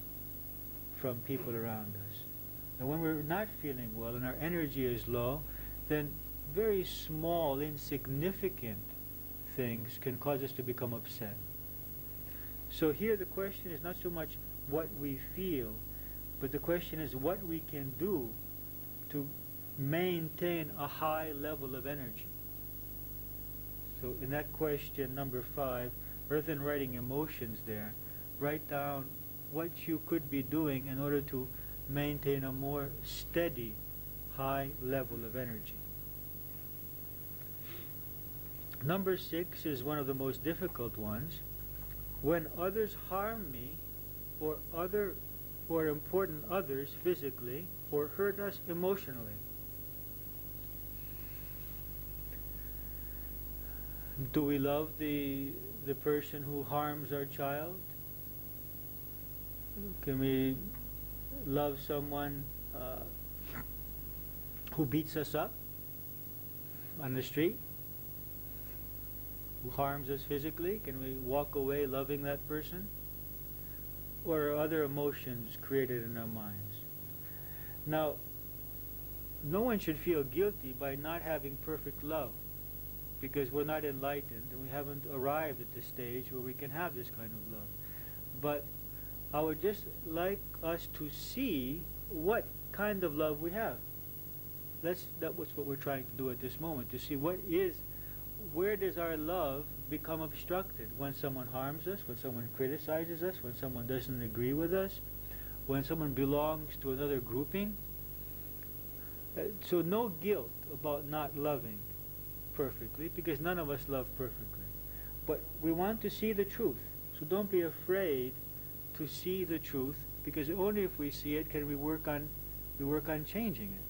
from people around us. And when we're not feeling well and our energy is low, then very small, insignificant things can cause us to become upset. So here the question is not so much what we feel, but the question is what we can do to maintain a high level of energy. So in that question number 5, rather than writing emotions there, write down what you could be doing in order to maintain a more steady, high level of energy. Number 6 is one of the most difficult ones. When others harm me or important others physically or hurt us emotionally. Do we love the person who harms our child? Can we love someone who beats us up on the street? Who harms us physically? Can we walk away loving that person? Or are other emotions created in our minds? Now, no one should feel guilty by not having perfect love, because we're not enlightened and we haven't arrived at the stage where we can have this kind of love. But I would just like us to see what kind of love we have. That was what we're trying to do at this moment, to see where does our love become obstructed? When someone harms us, when someone criticizes us, when someone doesn't agree with us, when someone belongs to another grouping. So no guilt about not loving perfectly, because none of us love perfectly. But we want to see the truth. So don't be afraid to see the truth, because only if we see it can we work on changing it.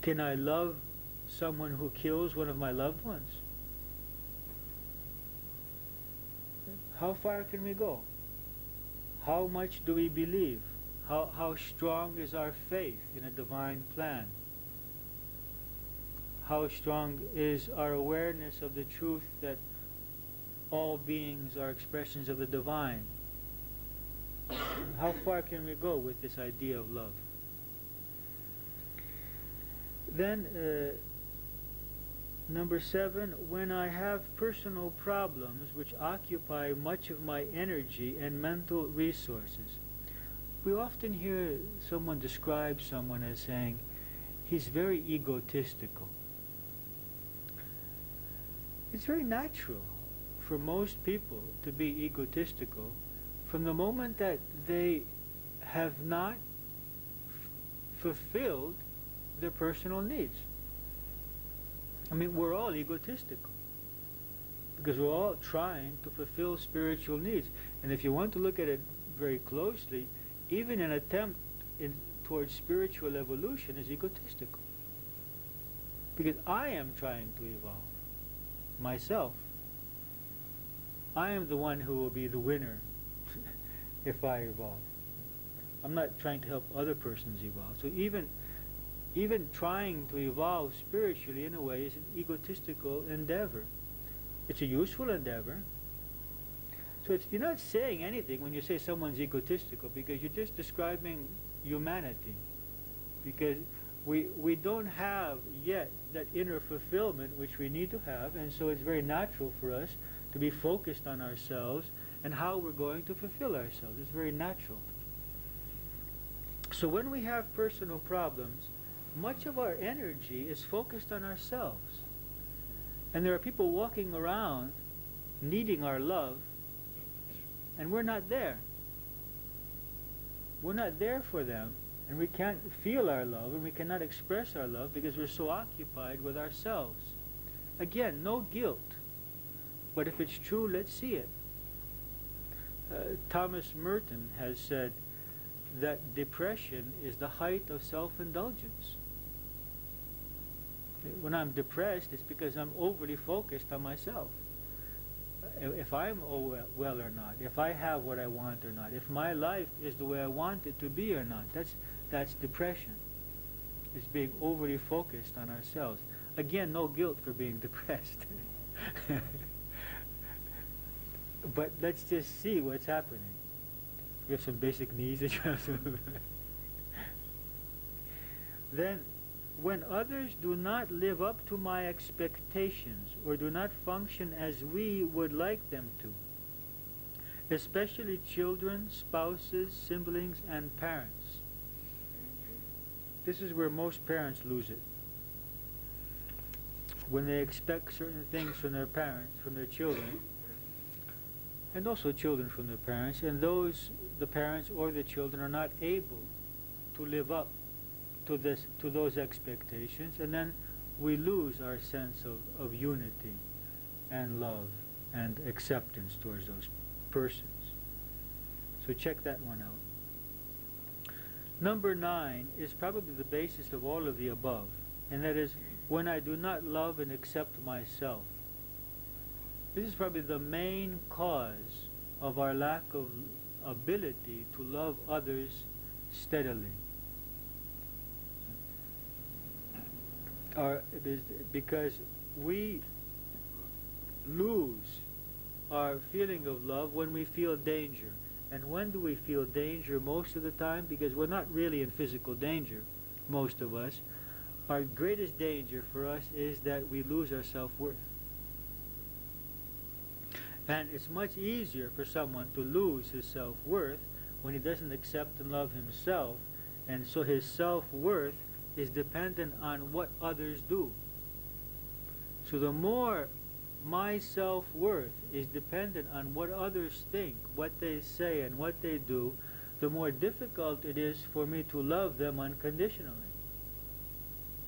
Can I love someone who kills one of my loved ones? How far can we go? How much do we believe? How strong is our faith in a divine plan? How strong is our awareness of the truth that all beings are expressions of the divine? How far can we go with this idea of love? Then, number 7, when I have personal problems which occupy much of my energy and mental resources. We often hear someone describe someone as saying, he's very egotistical. It's very natural for most people to be egotistical from the moment that they have not fulfilled their personal needs. I mean, we're all egotistical because we're all trying to fulfill spiritual needs. And if you want to look at it very closely, even an attempt towards spiritual evolution is egotistical. Because I am trying to evolve myself. I am the one who will be the winner if I evolve. I'm not trying to help other persons evolve. So even trying to evolve spiritually in a way is an egotistical endeavor. It's a useful endeavor. So you're not saying anything when you say someone's egotistical, because you're just describing humanity. Because we don't have yet that inner fulfillment which we need to have, and so it's very natural for us to be focused on ourselves and how we're going to fulfill ourselves. It's very natural. So when we have personal problems, much of our energy is focused on ourselves. And there are people walking around needing our love, and we're not there. We're not there for them, and we can't feel our love, and we cannot express our love because we're so occupied with ourselves. Again, no guilt. But if it's true, let's see it. Thomas Merton has said that depression is the height of self-indulgence. When I'm depressed, it's because I'm overly focused on myself. if I'm well or not, if I have what I want or not, if my life is the way I want it to be or not. That's depression. It's being overly focused on ourselves. Again, no guilt for being depressed. But let's just see what's happening. You have some basic needs that you have to... Then, when others do not live up to my expectations or do not function as we would like them to, especially children, spouses, siblings, and parents. This is where most parents lose it. When they expect certain things from their parents, from their children, and also children from their parents, and the parents or the children are not able to live up to those expectations, and then we lose our sense of unity and love and acceptance towards those persons. So check that one out. Number 9 is probably the basis of all of the above, and that is when I do not love and accept myself. This is probably the main cause of our lack of ability to love others steadily. Because we lose our feeling of love when we feel danger. And when do we feel danger most of the time? Because we're not really in physical danger, most of us. Our greatest danger for us is that we lose our self-worth. And it's much easier for someone to lose his self-worth when he doesn't accept and love himself, and so his self-worth is dependent on what others do. So the more my self-worth is dependent on what others think, what they say, and what they do, the more difficult it is for me to love them unconditionally.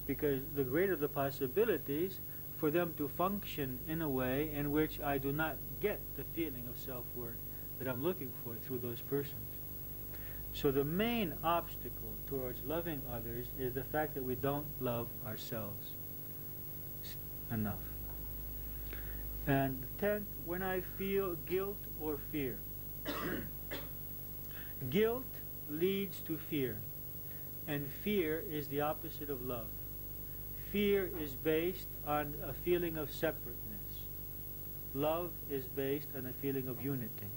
Because the greater the possibilities for them to function in a way in which I do not get the feeling of self-worth that I'm looking for through those persons. So the main obstacle towards loving others is the fact that we don't love ourselves enough. And 10th, when I feel guilt or fear. Guilt leads to fear, and fear is the opposite of love. Fear is based on a feeling of separateness. Love is based on a feeling of unity.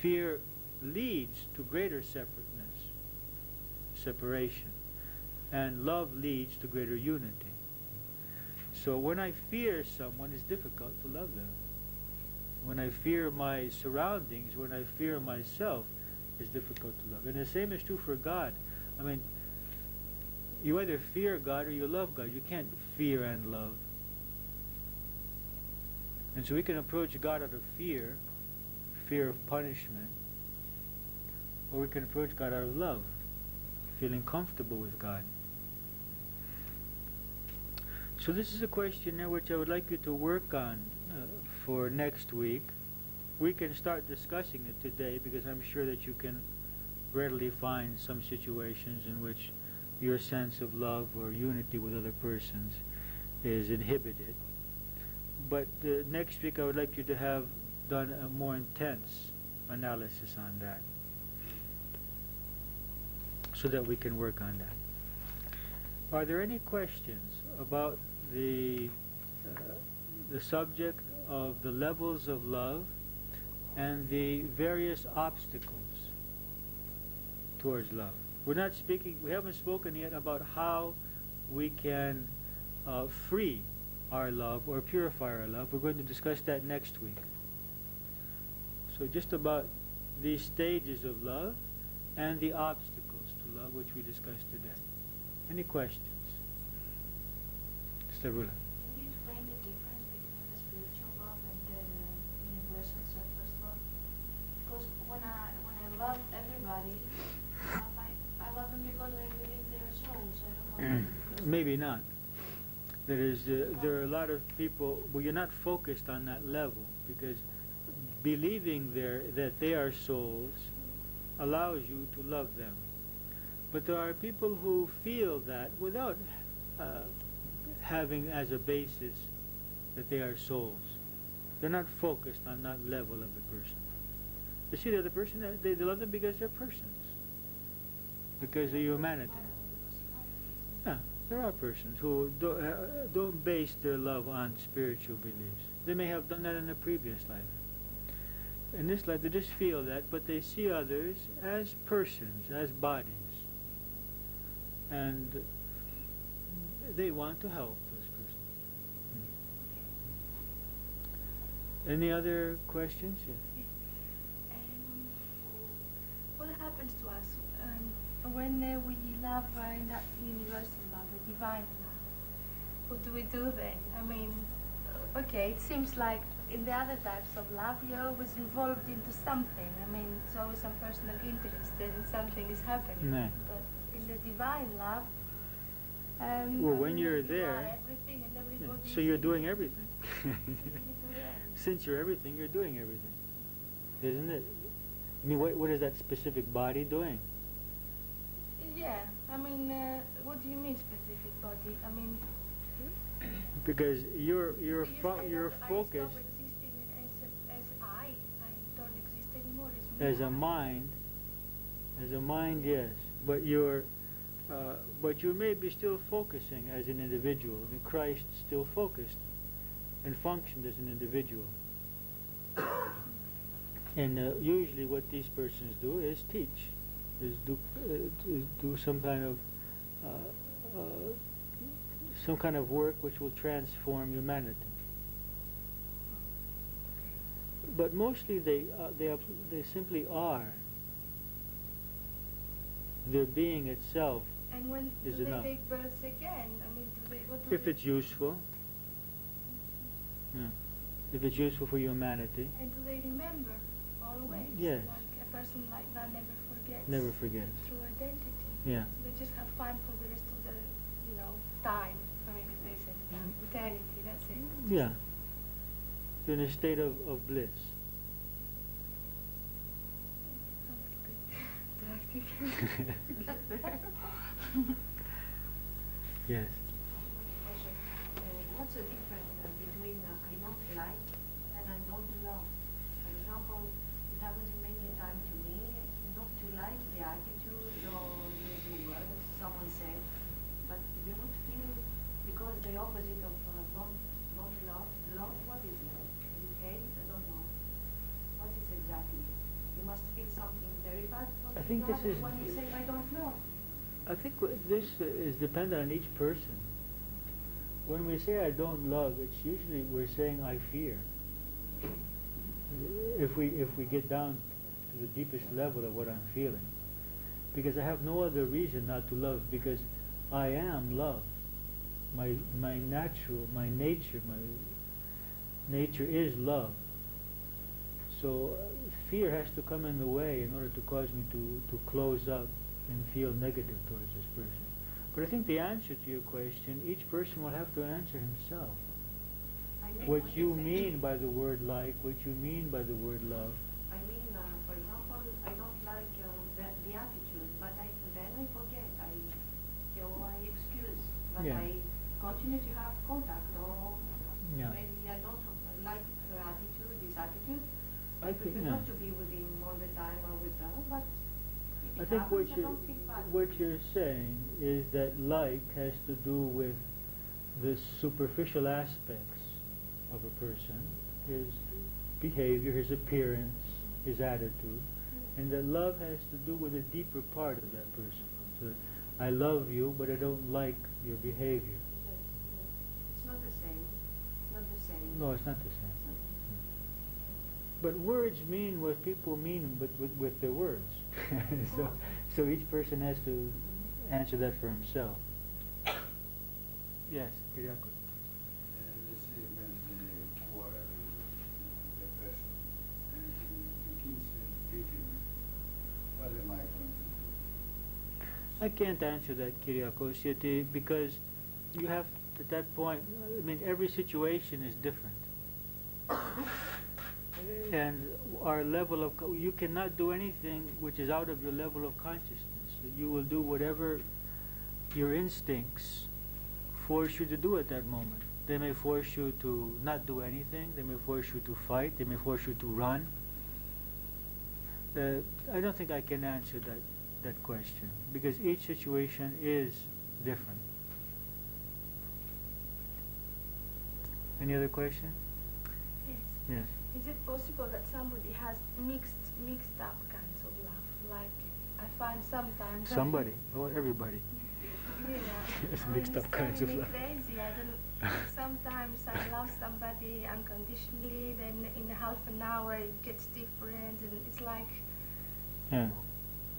Fear leads to greater separateness, separation, and love leads to greater unity. So when I fear someone, it's difficult to love them. When I fear my surroundings, when I fear myself, it's difficult to love. And the same is true for God. I mean, you either fear God or you love God. You can't fear and love. And so we can approach God out of fear of punishment, or we can approach God out of love, feeling comfortable with God. So this is a question now which I would like you to work on for next week. We can start discussing it today because I'm sure that you can readily find some situations in which your sense of love or unity with other persons is inhibited. But next week I would like you to have done a more intense analysis on that, so that we can work on that. Are there any questions about the subject of the levels of love and the various obstacles towards love? We haven't spoken yet about how we can free our love or purify our love. We're going to discuss that next week. So just about these stages of love and the obstacles to love which we discussed today. Any questions? Stavula. Can you explain the difference between the spiritual love and the universal selfless love? Because when I love everybody, I love them because I believe they're souls. I don't love them. Maybe not. There are a lot of people, well, you're not focused on that level, because believing that they are souls allows you to love them. But there are people who feel that without having as a basis that they are souls. They're not focused on that level of the person. They see the other person, they love them because they're persons, because of humanity. Yeah, there are persons who don't base their love on spiritual beliefs. They may have done that in a previous life. In this life, they just feel that, but they see others as persons, as bodies. And they want to help those persons. Any other questions? Yes. What happens to us when we love in that universal love, the divine love? What do we do then? I mean, okay, it seems like in the other types of love, you're always involved into something. I mean, it's always some personal interest and something is happening. No. But in the divine love, well, when you're there, everything and everybody so you're doing everything. Since you're everything, you're doing everything, isn't it? I mean, what is that specific body doing? Yeah, I mean, what do you mean specific body? I mean, because you're focused. focused I stop existing as I don't exist anymore as me. As a mind, yes. But but you may be still focusing as an individual. And Christ still focused and functioned as an individual. And usually, what these persons do is teach, is do some kind of work which will transform humanity. But mostly they simply are. Their being itself and when is do enough. They take birth again? I mean, If it's useful, yeah. If it's useful for humanity. And do they remember always? Yes. Like a person like that never forgets. Never forgets. Through identity. Yeah. So they just have fun for the rest of the, time. I mean, if they say eternity, that's it. Yeah. You're in a state of bliss. Yes. What's the difference between I don't like and I don't love? For example, it happens many times to me not to like the attitude or the words someone said, but you don't feel, because the opposite of don't love, what is it? You hate? I don't know. What is exactly? You must feel something very bad. I think this is. When you say I don't love. I think this is dependent on each person. When we say I don't love, it's usually we're saying I fear. If we get down to the deepest level of what I'm feeling, because I have no other reason not to love, because I am love. My nature is love. So fear has to come in the way in order to cause me to close up and feel negative towards this person. But I think the answer to your question, each person will have to answer himself. What you mean by the word like, what you mean by the word love. I mean, for example, I don't like the attitude, but then I forget, I excuse, but Yeah. I continue to have contact, or Yeah. maybe I don't like her attitude, this attitude. I I think, prefer yeah. not to be with him all the time or with her, but if I it think happens, I don't feel bad. what you're saying is that like has to do with the superficial aspects of a person, his behavior, his appearance, his attitude, and that love has to do with a deeper part of that person. So I love you, but I don't like your behavior. It's not the same. Not the same. No, it's not the same. But words mean what people mean, but with their words. so each person has to answer that for himself. Yes, Kyriakos. Let's say there's a quarrel with the person and he keeps beating me. What am I going to do? I can't answer that, Kyriakos, because you have, at that point, I mean, every situation is different. And our level of, you cannot do anything which is out of your level of consciousness. You will do whatever your instincts force you to do at that moment. They may force you to not do anything. They may force you to fight. They may force you to run. I don't think I can answer that question, because each situation is different. Any other question? Yes. Yes. Is it possible that somebody has mixed up kinds of love? Like I find sometimes. Somebody or everybody. Yeah. It's mixed up kinds of love. Crazy. I don't. Sometimes I love somebody unconditionally. Then in half an hour it gets different, and it's like. Yeah.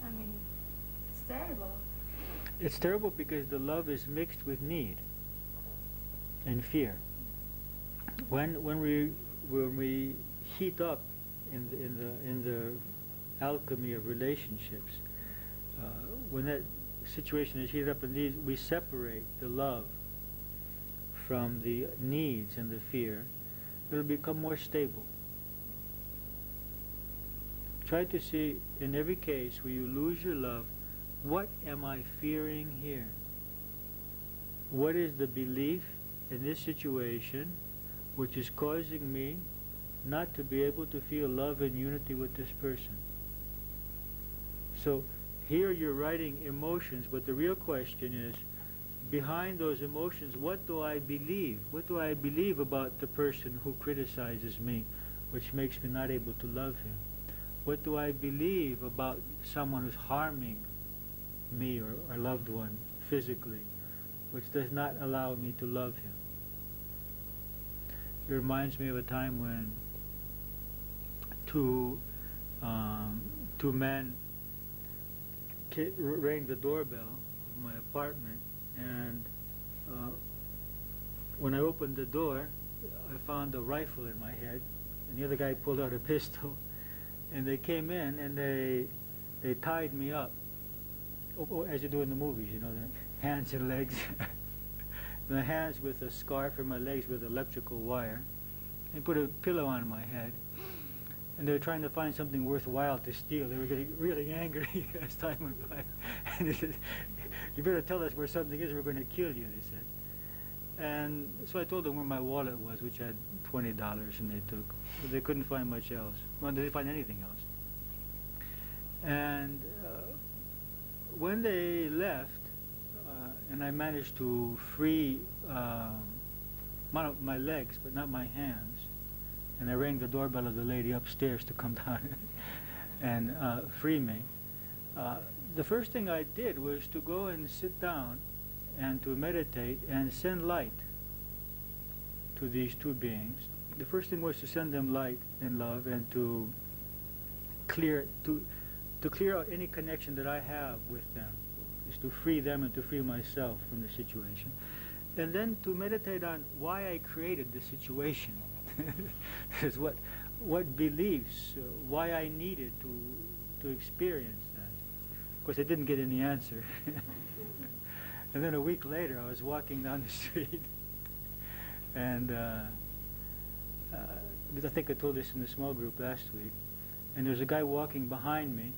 I mean, it's terrible. It's terrible because the love is mixed with need and fear. When we heat up in the alchemy of relationships, when that situation is heated up in these, we separate the love from the needs and the fear. It'll become more stable. Try to see in every case where you lose your love, what am I fearing here? What is the belief in this situation which is causing me not to be able to feel love and unity with this person? So here you're writing emotions, but the real question is, behind those emotions, what do I believe? What do I believe about the person who criticizes me, which makes me not able to love him? What do I believe about someone who's harming me or a loved one physically, which does not allow me to love him? It reminds me of a time when two men rang the doorbell of my apartment, and when I opened the door, I found a rifle in my head, and the other guy pulled out a pistol, and they came in and they tied me up, as you do in the movies, you know, the hands and legs. The hands with a scarf and my legs with electrical wire, and put a pillow on my head. And they were trying to find something worthwhile to steal. They were getting really angry as time went by. And they said, "You better tell us where something is, or we're going to kill you," they said. And so I told them where my wallet was, which had $20, and they took. But they couldn't find much else. Well, they didn't find anything else. And when they left, and I managed to free my legs, but not my hands, and I rang the doorbell of the lady upstairs to come down and free me. The first thing I did was to go and sit down and to meditate and send light to these two beings. The first thing was to send them light and love, and to clear out any connection that I have with them, is to free them and to free myself from the situation. And then to meditate on why I created the situation. Is what beliefs, why I needed to experience that. Of course, I didn't get any answer. And then a week later, I was walking down the street, and because I think I told this in the small group last week, and there was a guy walking behind me,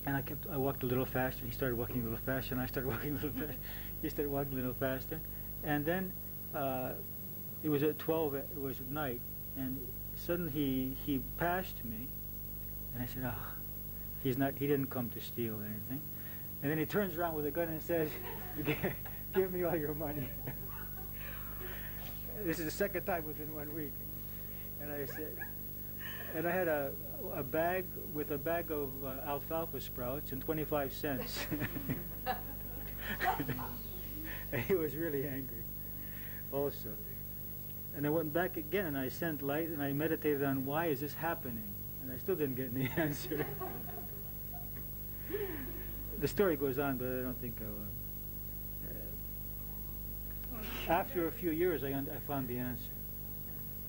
and I walked a little faster, he started walking a little faster, and I started walking a little faster, he started walking a little faster, and then it was at 12, it was at night, and suddenly he passed me, and I said, "Oh, he didn't come to steal anything." And then he turns around with a gun and says, "Give me all your money." This is the second time within 1 week. And I said, and I had a bag with a bag of alfalfa sprouts and 25 cents. And he was really angry also. And I went back again, and I sent light, and I meditated on why is this happening, and I still didn't get any answer. The story goes on, but I don't think I will. After a few years, I found the answer.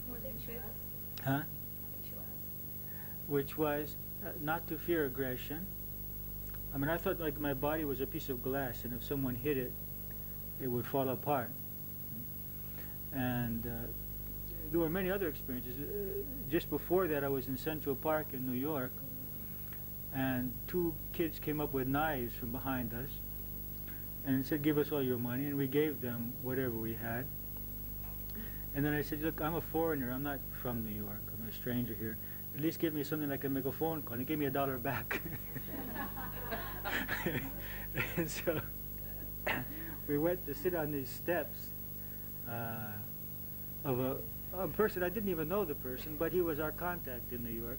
What did you ask? Huh? What did you ask? Which was not to fear aggression. I mean, I thought like my body was a piece of glass, and if someone hit it, it would fall apart. And there were many other experiences. Just before that, I was in Central Park in New York, and two kids came up with knives from behind us and said, "Give us all your money," and we gave them whatever we had. And then I said, look, I'm a foreigner. I'm not from New York. I'm a stranger here. At least give me something I can make a phone call. And he gave me $1 back. And so we went to sit on these steps of a person. I didn't even know the person, but he was our contact in New York.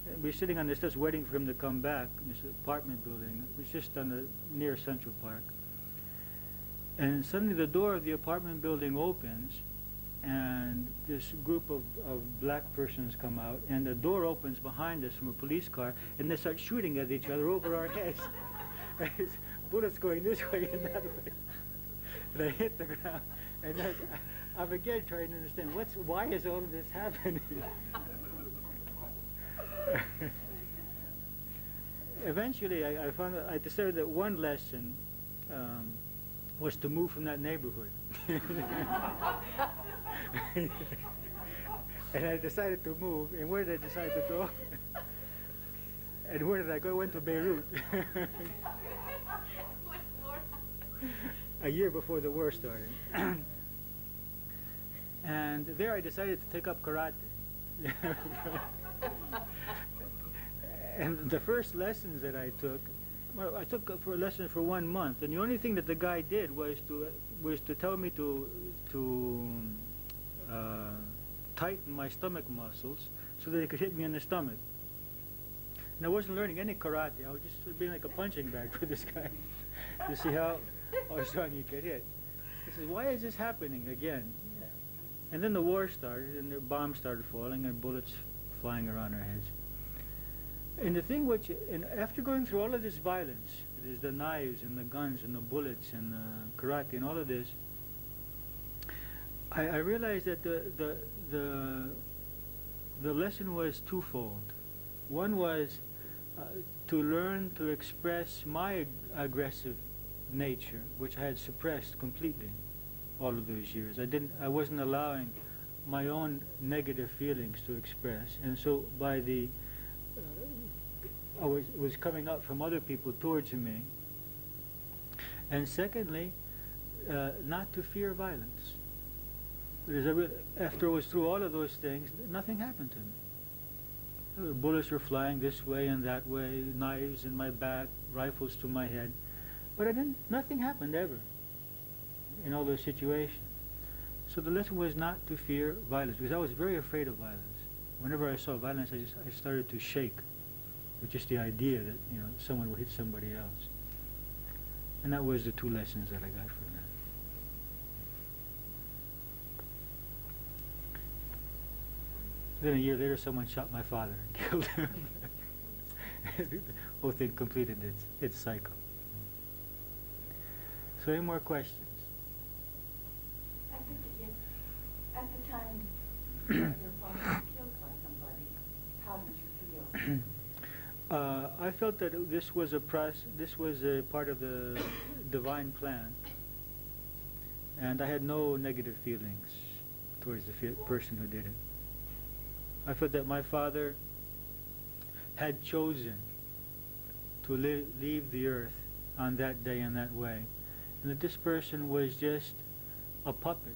And we were sitting on the steps waiting for him to come back in this apartment building. It was just on the near Central Park. And suddenly the door of the apartment building opens, and this group of black persons come out, and the door opens behind us from a police car, and they start shooting at each other over our heads. There's bullets going this way and that way. And I hit the ground, and I'm again trying to understand why is all of this happening? Eventually, I decided that one lesson was to move from that neighborhood. And I decided to move, and where did I decide to go? And where did I go? I went to Beirut. A year before the war started. And there I decided to take up karate. And the first lessons that I took, well, I took for a lesson for 1 month, and the only thing that the guy did was to tell me to tighten my stomach muscles so that he could hit me in the stomach. And I wasn't learning any karate. I was just being like a punching bag for this guy to see how strong he could hit. He says, "Why is this happening again?" And then the war started, and the bombs started falling, and bullets flying around our heads. And the thing and after going through all of this violence, there's the knives and the guns and the bullets and the karate and all of this, I realized that the lesson was twofold. One was to learn to express my aggressive nature, which I had suppressed completely all of those years. I wasn't allowing my own negative feelings to express, and so by the was coming up from other people towards me. And secondly, not to fear violence. Because after I was through all of those things, nothing happened to me. Bullets were flying this way and that way, knives in my back, rifles to my head, but nothing happened ever in all those situations. So the lesson was not to fear violence, because I was very afraid of violence. Whenever I saw violence, I started to shake with just the idea that someone would hit somebody else. And that was the two lessons that I got from that. Then a year later, someone shot my father and killed him. The whole thing completed its cycle. So any more questions? At the time your father was killed by somebody, how did you feel? I felt that this was a part of the divine plan, and I had no negative feelings towards the person who did it. I felt that my father had chosen to leave the earth on that day in that way, and that this person was just a puppet,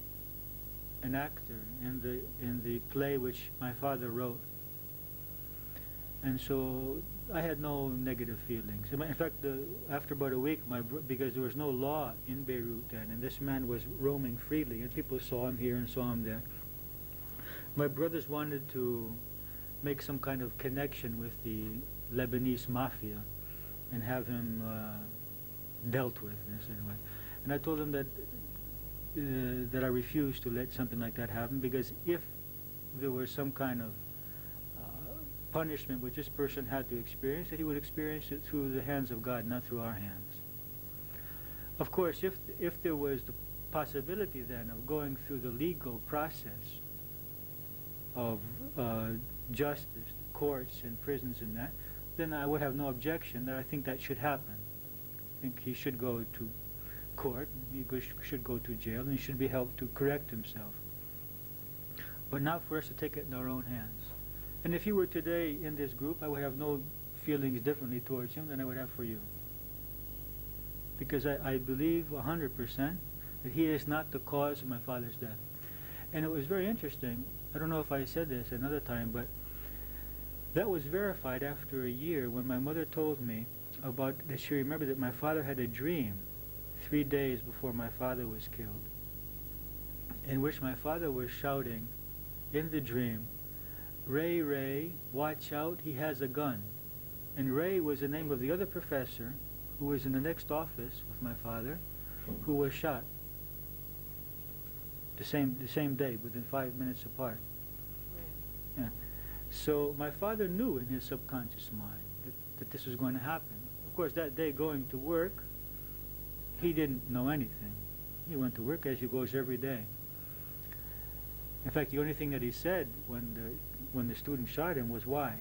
an actor in the play which my father wrote. And so I had no negative feelings. In fact, after about a week, because there was no law in Beirut then, and this man was roaming freely, and people saw him here and saw him there, my brothers wanted to make some kind of connection with the Lebanese mafia and have him dealt with in a certain way. And I told them that I refused to let something like that happen, because if there was some kind of punishment which this person had to experience, that he would experience it through the hands of God, not through our hands. Of course, if there was the possibility then of going through the legal process of justice, courts and prisons and that, then I would have no objection. That I think that should happen. I think he should go to court, he should go to jail, and he should be helped to correct himself. But not for us to take it in our own hands. And if he were today in this group, I would have no feelings differently towards him than I would have for you. Because I believe 100% that he is not the cause of my father's death. And it was very interesting. I don't know if I said this another time, but that was verified after a year when my mother told me about that she remembered that my father had a dream 3 days before my father was killed, in which my father was shouting in the dream, "Ray, Ray, watch out, he has a gun." And Ray was the name of the other professor who was in the next office with my father, who was shot the same day, within 5 minutes apart. Yeah. So my father knew in his subconscious mind that this was going to happen. Of course, that day going to work, he didn't know anything. He went to work as he goes every day. In fact, the only thing that he said when the student shot him was why.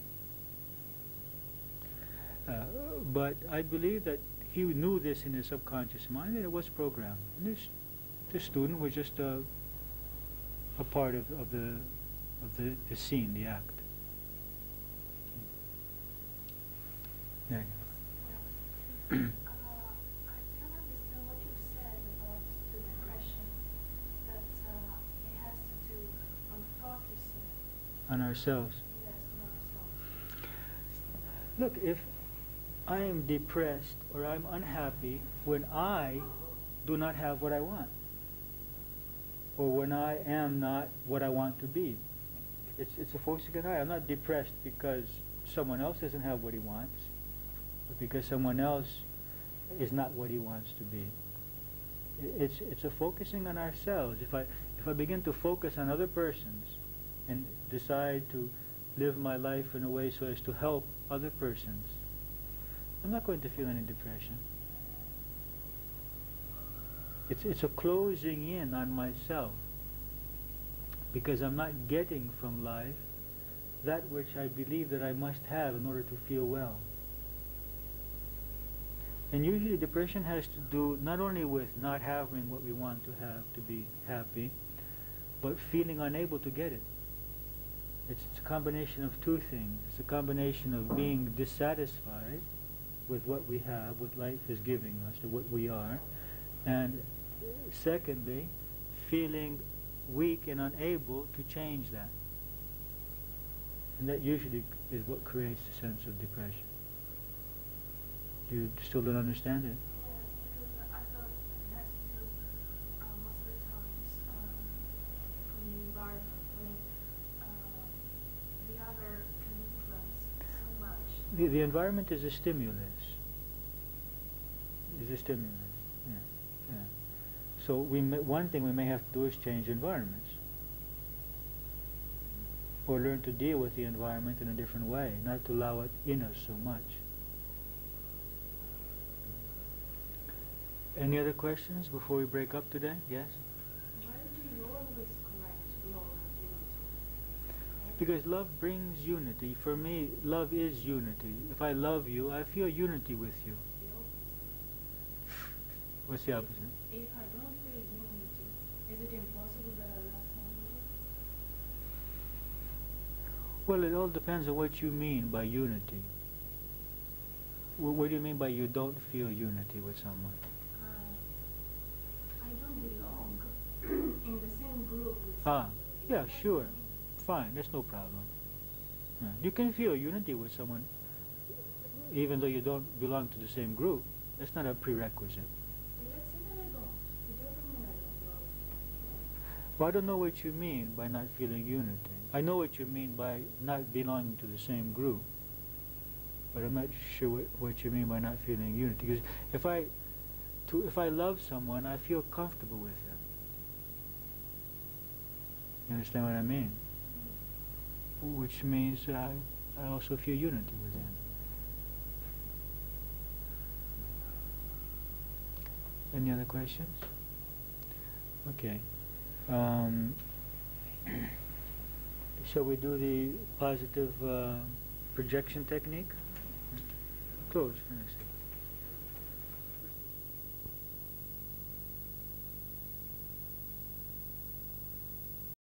But I believe that he knew this in his subconscious mind, that it was programmed. And this student was just a part of the scene, the act. Yeah. I can understand what you said about the depression, that it has to do on focusing. On ourselves. Yes, on ourselves. Look, if I am depressed or I'm unhappy when I do not have what I want, or when I am not what I want to be, it's a focusing on I. I'm not depressed because someone else doesn't have what he wants, but because someone else is not what he wants to be. It's a focusing on ourselves. If I begin to focus on other persons and decide to live my life in a way so as to help other persons, I'm not going to feel any depression. It's a closing in on myself, because I'm not getting from life that which I believe that I must have in order to feel well. And usually depression has to do not only with not having what we want to have to be happy, but feeling unable to get it. It's a combination of two things. It's a combination of being dissatisfied with what we have, what life is giving us, or what we are, and secondly, feeling weak and unable to change that. And that usually is what creates a sense of depression. You still don't understand it? Yeah, because I thought it has to do most of the times from the environment. I mean, the other can influence so much. The environment is a stimulus. Is a stimulus. Yeah. Yeah. So one thing we may have to do is change environments, or learn to deal with the environment in a different way, not to allow it in us so much. Any other questions before we break up today? Yes? Why do you always correct love and unity? Because love brings unity. For me, love is unity. If I love you, I feel unity with you. The opposite. What's the opposite? If I don't feel unity, is it impossible that I love someone? Well, it all depends on what you mean by unity. What do you mean by you don't feel unity with someone? I don't belong in the same group with Ah, somebody. yeah, sure. Fine, that's no problem. Yeah. You can feel unity with someone even though you don't belong to the same group. That's not a prerequisite. Let's say that I don't. It doesn't mean I don't love. Well, I don't know what you mean by not feeling unity. I know what you mean by not belonging to the same group, but I'm not sure what you mean by not feeling unity. Because if I love someone, I feel comfortable with them. You understand what I mean? Which means I also feel unity with them. Any other questions? Okay. Shall we do the positive projection technique? Close for next week.